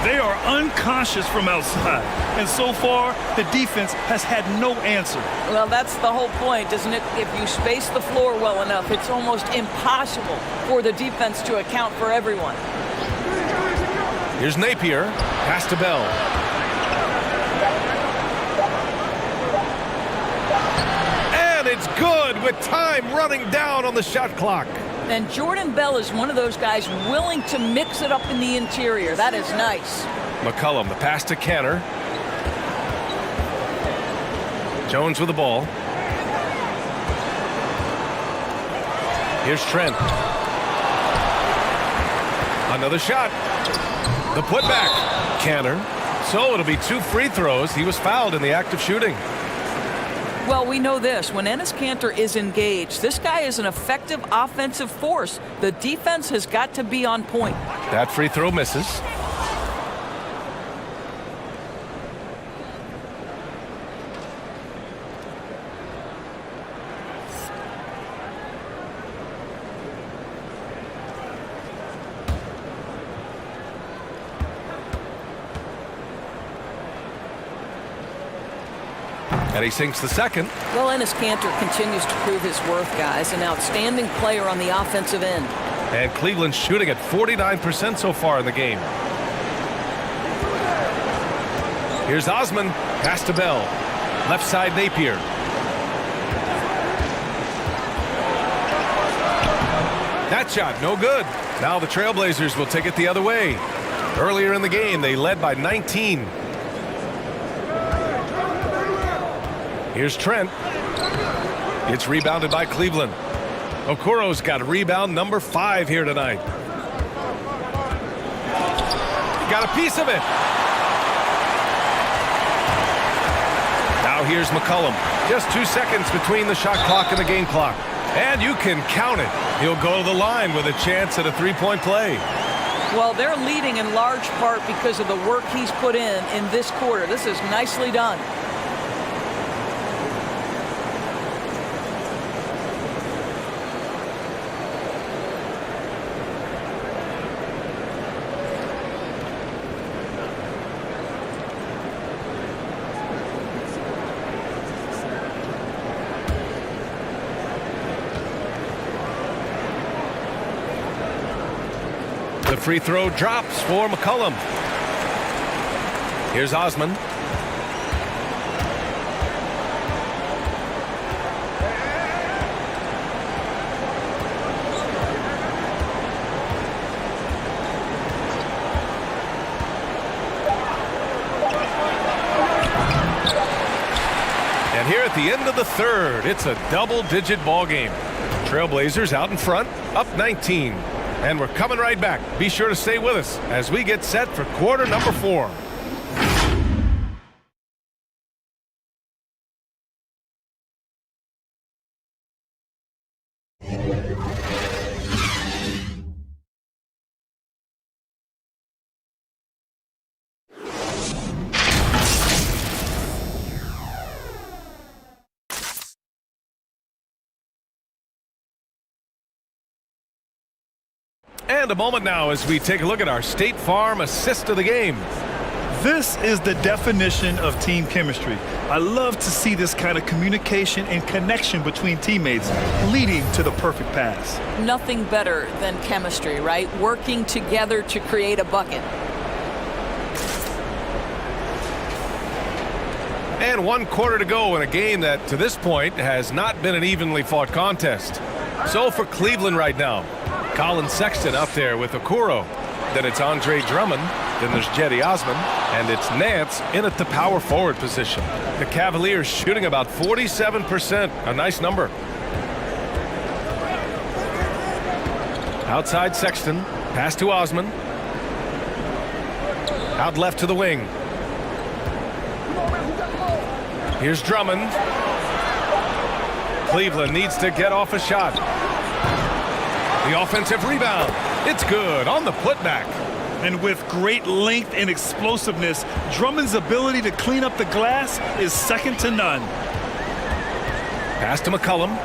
They are unconscious from outside, and so far the defense has had no answer. Well, that's the whole point, isn't it? If you space the floor well enough, it's almost impossible for the defense to account for everyone. Here's Napier. Pass to Bell. And it's good with time running down on the shot clock. And Jordan Bell is one of those guys willing to mix it up in the interior. That is nice. McCollum, the pass to Canner. Jones with the ball. Here's Trent. Another shot. The putback. Canner. So it'll be 2 free throws. He was fouled in the act of shooting. Well, we know this. When Enes Kanter is engaged, this guy is an effective offensive force. The defense has got to be on point. That free throw misses. And he sinks the second. Well, Enes Kanter continues to prove his worth, guys. An outstanding player on the offensive end. And Cleveland's shooting at 49% so far in the game. Here's Osman. Pass to Bell. Left side Napier. That shot, no good. Now the Trailblazers will take it the other way. Earlier in the game, they led by 19. Here's Trent. It's rebounded by Cleveland. Okoro's got rebound number 5 here tonight. Got a piece of it. Now here's McCollum. Just 2 seconds between the shot clock and the game clock. And you can count it. He'll go to the line with a chance at a 3-point play. Well, they're leading in large part because of the work he's put in this quarter. This is nicely done. The free throw drops for McCollum. Here's Osman. And here at the end of the third, it's a double-digit ball game. Trailblazers out in front, up 19. And we're coming right back. Be sure to stay with us as we get set for quarter number 4. And a moment now as we take a look at our State Farm assist of the game. This is the definition of team chemistry. I love to see this kind of communication and connection between teammates leading to the perfect pass. Nothing better than chemistry, right? Working together to create a bucket. And 1 quarter to go in a game that, to this point, has not been an evenly fought contest. So for Cleveland right now, Colin Sexton up there with Okoro. Then it's Andre Drummond. Then there's Jetty Osman. And it's Nance in at the power forward position. The Cavaliers shooting about 47%. A nice number. Outside Sexton. Pass to Osman. Out left to the wing. Here's Drummond. Cleveland needs to get off a shot. The offensive rebound. It's good on the putback. And with great length and explosiveness, Drummond's ability to clean up the glass is second to none. Pass to McCollum.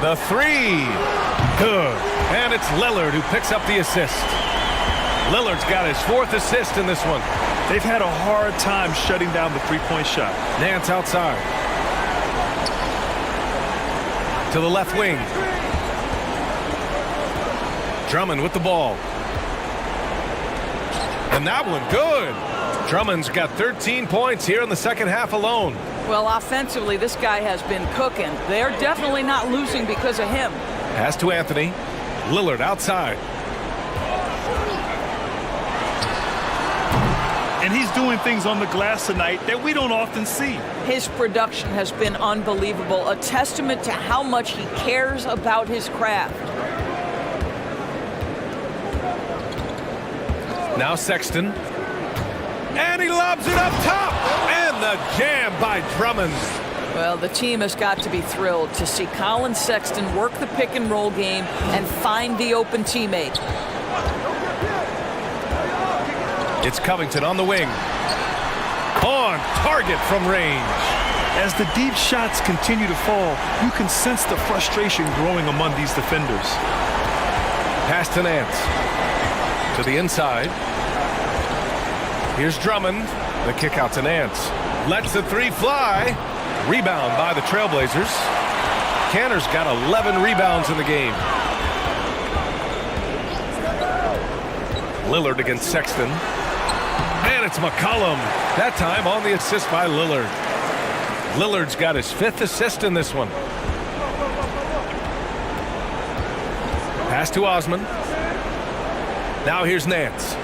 The three. Good. And it's Lillard who picks up the assist. Lillard's got his 4th assist in this one. They've had a hard time shutting down the three-point shot. Nance outside. To the left wing. Drummond with the ball. And that one good. Drummond's got 13 points here in the second half alone. Well, offensively, this guy has been cooking. They're definitely not losing because of him. Pass to Anthony. Lillard outside. And he's doing things on the glass tonight that we don't often see. His production has been unbelievable, a testament to how much he cares about his craft. Now Sexton. And he lobs it up top. And the jam by Drummond. Well, the team has got to be thrilled to see Colin Sexton work the pick and roll game and find the open teammate. It's Covington on the wing. On target from range. As the deep shots continue to fall, you can sense the frustration growing among these defenders. Pass to Nance. To the inside. Here's Drummond. The kick out to Nance. Lets the three fly. Rebound by the Trailblazers. Cantor's got 11 rebounds in the game. Lillard against Sexton. And it's McCollum. That time on the assist by Lillard. Lillard's got his 5th assist in this one. Pass to Osman. Now here's Nance.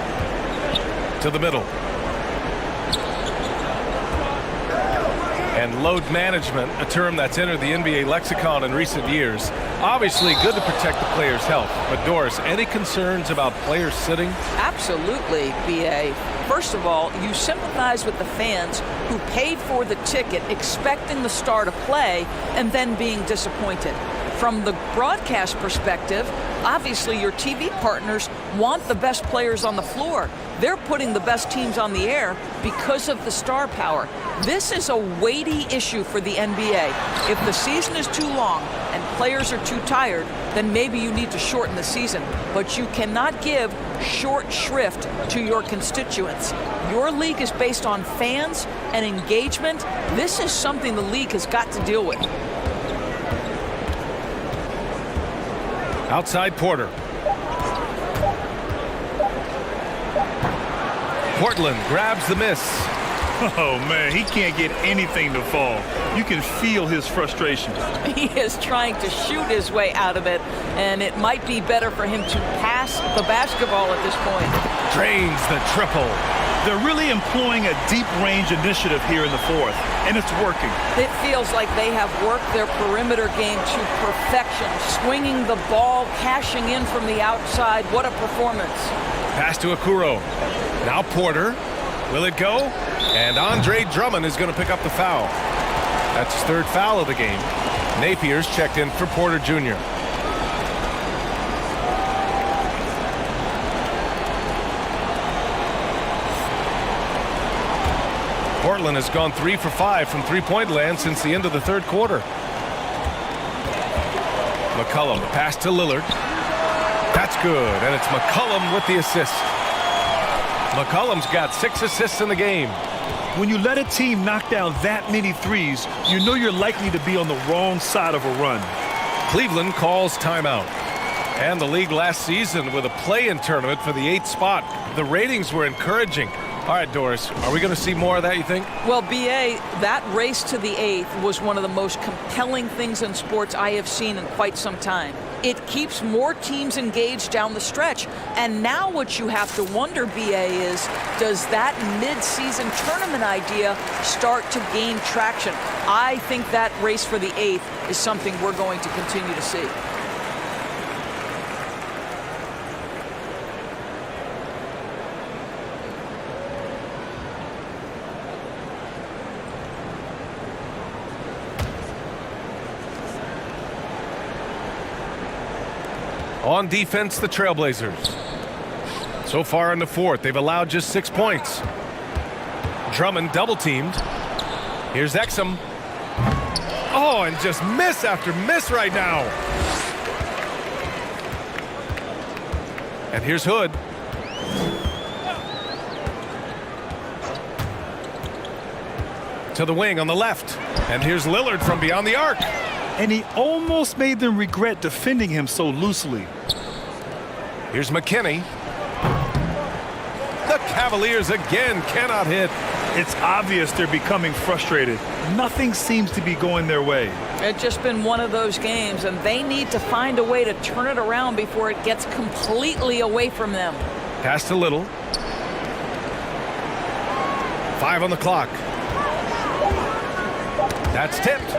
To the middle. And load management, a term that's entered the NBA lexicon in recent years. Obviously good to protect the player's health. But Doris, any concerns about players sitting? Absolutely, B.A. First of all, you sympathize with the fans who paid for the ticket expecting the star to play and then being disappointed. From the broadcast perspective, obviously your TV partners want the best players on the floor. They're putting the best teams on the air because of the star power. This is a weighty issue for the NBA. If the season is too long and players are too tired, then maybe you need to shorten the season. But you cannot give short shrift to your constituents. Your league is based on fans and engagement. This is something the league has got to deal with. Outside Porter. Portland grabs the miss. Oh, man, he can't get anything to fall. You can feel his frustration. He is trying to shoot his way out of it, and it might be better for him to pass the basketball at this point. Drains the triple. They're really employing a deep range initiative here in the fourth, and it's working. It feels like they have worked their perimeter game to perfection, swinging the ball, cashing in from the outside. What a performance. Pass to Okoro. Now Porter. Will it go? And Andre Drummond is going to pick up the foul. That's his third foul of the game. Napier's checked in for Porter Jr. Portland has gone 3 for 5 from three-point land since the end of the third quarter. McCollum, pass to Lillard. That's good, and it's McCollum with the assist. McCollum's got 6 assists in the game. When you let a team knock down that many threes, you know you're likely to be on the wrong side of a run. Cleveland calls timeout. And the league last season with a play-in tournament for the 8th spot. The ratings were encouraging. All right, Doris, are we going to see more of that, you think? Well, B.A., that race to the 8th was one of the most compelling things in sports I have seen in quite some time. It keeps more teams engaged down the stretch. And now what you have to wonder, B.A., is does that mid-season tournament idea start to gain traction? I think that race for the 8th is something we're going to continue to see. On defense, the Trailblazers. So far in the fourth, they've allowed just 6 points. Drummond double-teamed. Here's Exum. Oh, and just miss after miss right now. And here's Hood. To the wing on the left. And here's Lillard from beyond the arc. And he almost made them regret defending him so loosely. Here's McKinney. The Cavaliers again cannot hit. It's obvious they're becoming frustrated. Nothing seems to be going their way. It's just been one of those games, and they need to find a way to turn it around before it gets completely away from them. Pass to Little. 5 on the clock. That's tipped.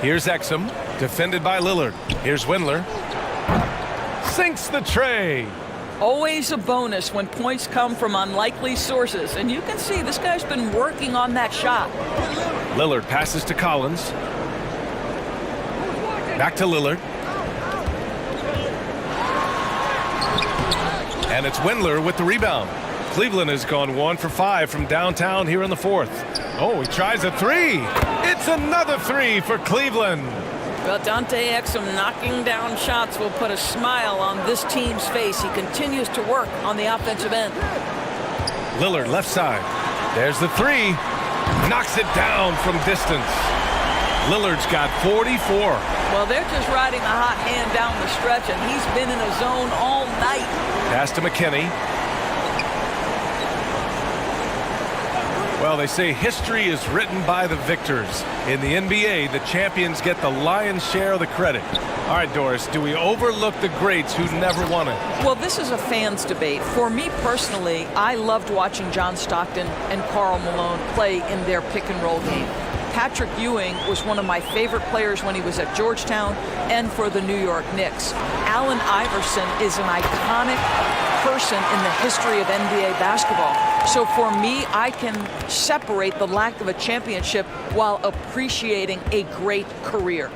Here's Exum, defended by Lillard. Here's Windler. Sinks the tray. Always a bonus when points come from unlikely sources. And you can see this guy's been working on that shot. Lillard passes to Collins. Back to Lillard. And it's Windler with the rebound. Cleveland has gone 1 for 5 from downtown here in the fourth. Oh, he tries a three. It's another three for Cleveland. Well, Dante Exum knocking down shots will put a smile on this team's face. He continues to work on the offensive end. Lillard left side. There's the three. Knocks it down from distance. Lillard's got 44. Well, they're just riding a hot hand down the stretch, and he's been in a zone all night. Pass to McKinney. Well, they say history is written by the victors. In the NBA, the champions get the lion's share of the credit. All right, Doris, do we overlook the greats who never won it? Well, this is a fans' debate. For me personally, I loved watching John Stockton and Karl Malone play in their pick-and-roll game. Patrick Ewing was one of my favorite players when he was at Georgetown and for the New York Knicks. Allen Iverson is an iconic person in the history of NBA basketball. So for me, I can separate the lack of a championship while appreciating a great career.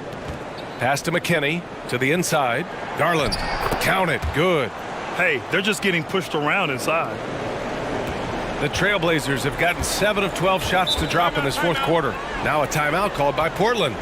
Pass to McKinney, to the inside. Garland, count it, good. Hey, they're just getting pushed around inside. The Trailblazers have gotten 7 of 12 shots to drop in this fourth quarter. Now a timeout called by Portland.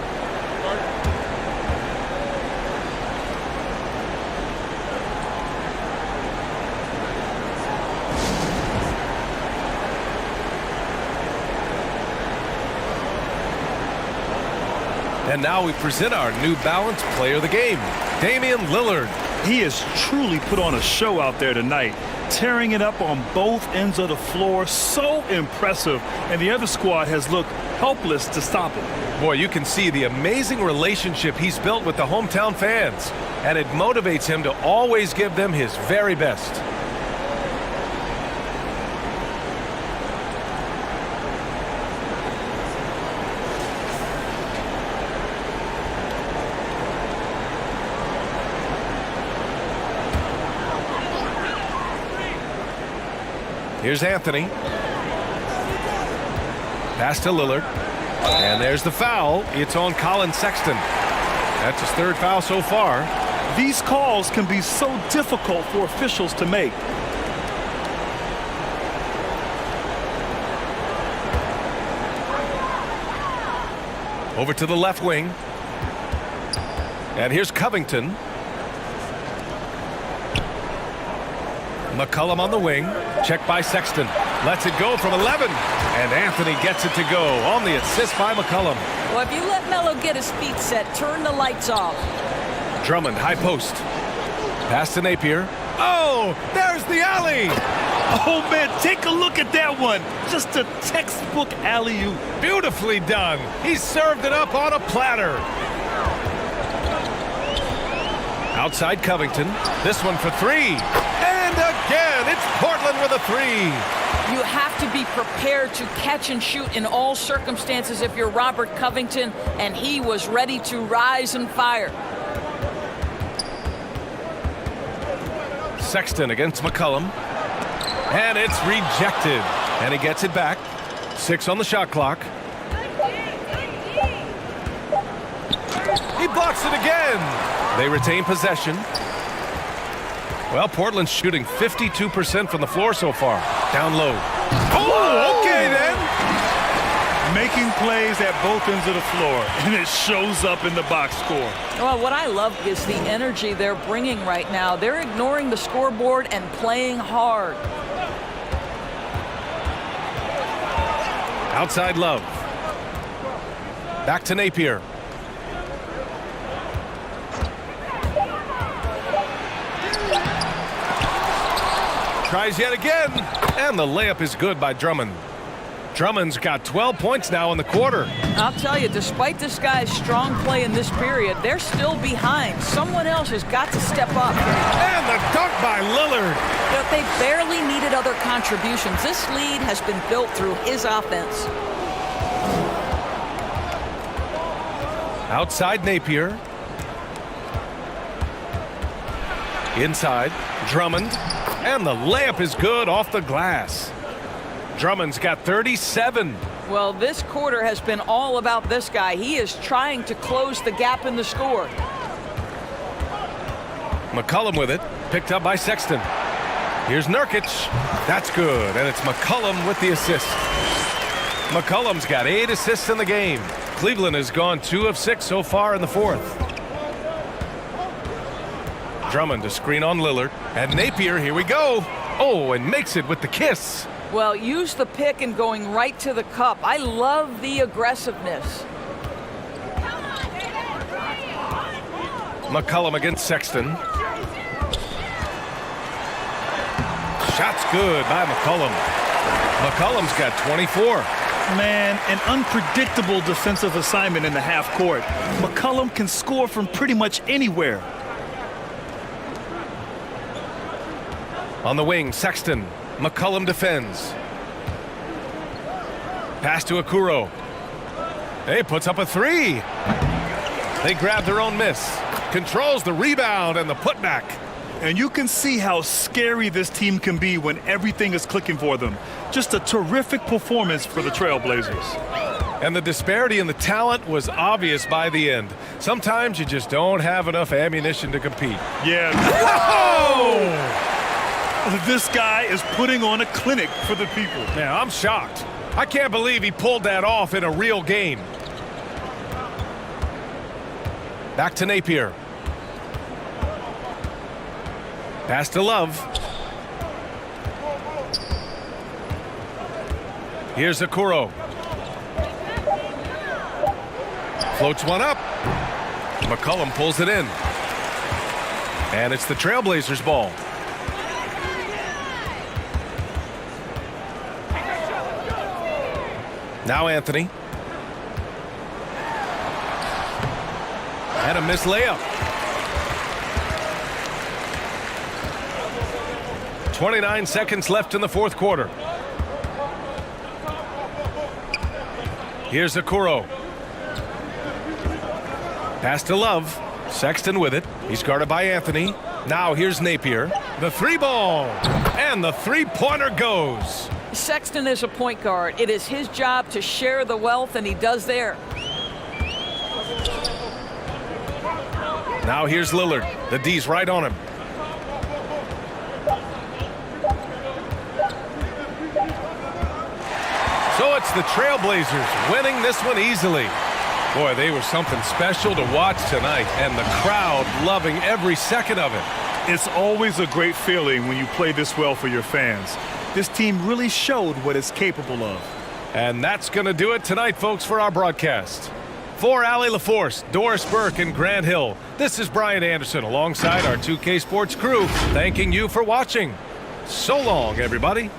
And now we present our New Balance Player of the Game, Damian Lillard. He has truly put on a show out there tonight, tearing it up on both ends of the floor. So impressive, and the other squad has looked helpless to stop him. Boy, you can see the amazing relationship he's built with the hometown fans, and it motivates him to always give them his very best. Here's Anthony. Pass to Lillard. And there's the foul. It's on Colin Sexton. That's his third foul so far. These calls can be so difficult for officials to make. Over to the left wing. And here's Covington. McCollum on the wing. Check by Sexton. Lets it go from 11. And Anthony gets it to go on the assist by McCollum. Well, if you let Melo get his feet set, turn the lights off. Drummond, high post. Pass to Napier. Oh, there's the alley. Oh, man, take a look at that one. Just a textbook alley-oop. Beautifully done. He served it up on a platter. Outside Covington. This one for three. And again, it's Portland with a three. You have to be prepared to catch and shoot in all circumstances if you're Robert Covington, and he was ready to rise and fire. Sexton against McCollum. And it's rejected. And he gets it back. 6 on the shot clock. He blocks it again. They retain possession. Well, Portland's shooting 52% from the floor so far. Down low. Oh, okay then. Making plays at both ends of the floor, and it shows up in the box score. Well, what I love is the energy they're bringing right now. They're ignoring the scoreboard and playing hard. Outside Love. Back to Napier. Tries yet again, and the layup is good by Drummond. Drummond's got 12 points now in the quarter. I'll tell you, despite this guy's strong play in this period, they're still behind. Someone else has got to step up. And the dunk by Lillard. You know, they barely needed other contributions. This lead has been built through his offense. Outside Napier. Inside, Drummond. And the layup is good off the glass. Drummond's got 37. Well, this quarter has been all about this guy. He is trying to close the gap in the score. McCollum with it, picked up by Sexton. Here's Nurkic. That's good, and it's McCollum with the assist. McCollum's got 8 assists in the game. Cleveland has gone 2 of 6 so far in the fourth. Drummond to screen on Lillard. And Napier, here we go. Oh, and makes it with the kiss. Well, use the pick and going right to the cup. I love the aggressiveness. McCollum against Sexton. Shot's good by McCollum. McCollum's got 24. Man, an unpredictable defensive assignment in the half court. McCollum can score from pretty much anywhere. On the wing, Sexton. McCollum defends. Pass to Okoro. He puts up a three. They grab their own miss. Controls the rebound and the putback. And you can see how scary this team can be when everything is clicking for them. Just a terrific performance for the Trailblazers. And the disparity in the talent was obvious by the end. Sometimes you just don't have enough ammunition to compete. Yeah. Oh! This guy is putting on a clinic for the people. Yeah, I'm shocked. I can't believe he pulled that off in a real game. Back to Napier. Pass to Love. Here's Okoro. Floats one up. McCollum pulls it in. And it's the Trailblazers' ball. Now Anthony. And a missed layup. 29 seconds left in the fourth quarter. Here's Okoro. Pass to Love. Sexton with it. He's guarded by Anthony. Now here's Napier. The three ball. And the three-pointer goes. Sexton is a point guard. It is his job to share the wealth, and he does there. Now here's Lillard. The D's right on him. So it's the Trailblazers winning this one easily. Boy, they were something special to watch tonight, and the crowd loving every second of it. It's always a great feeling when you play this well for your fans. This team really showed what it's capable of. And that's going to do it tonight, folks, for our broadcast. For Allie LaForce, Doris Burke, and Grant Hill, this is Brian Anderson alongside our 2K Sports crew, thanking you for watching. So long, everybody.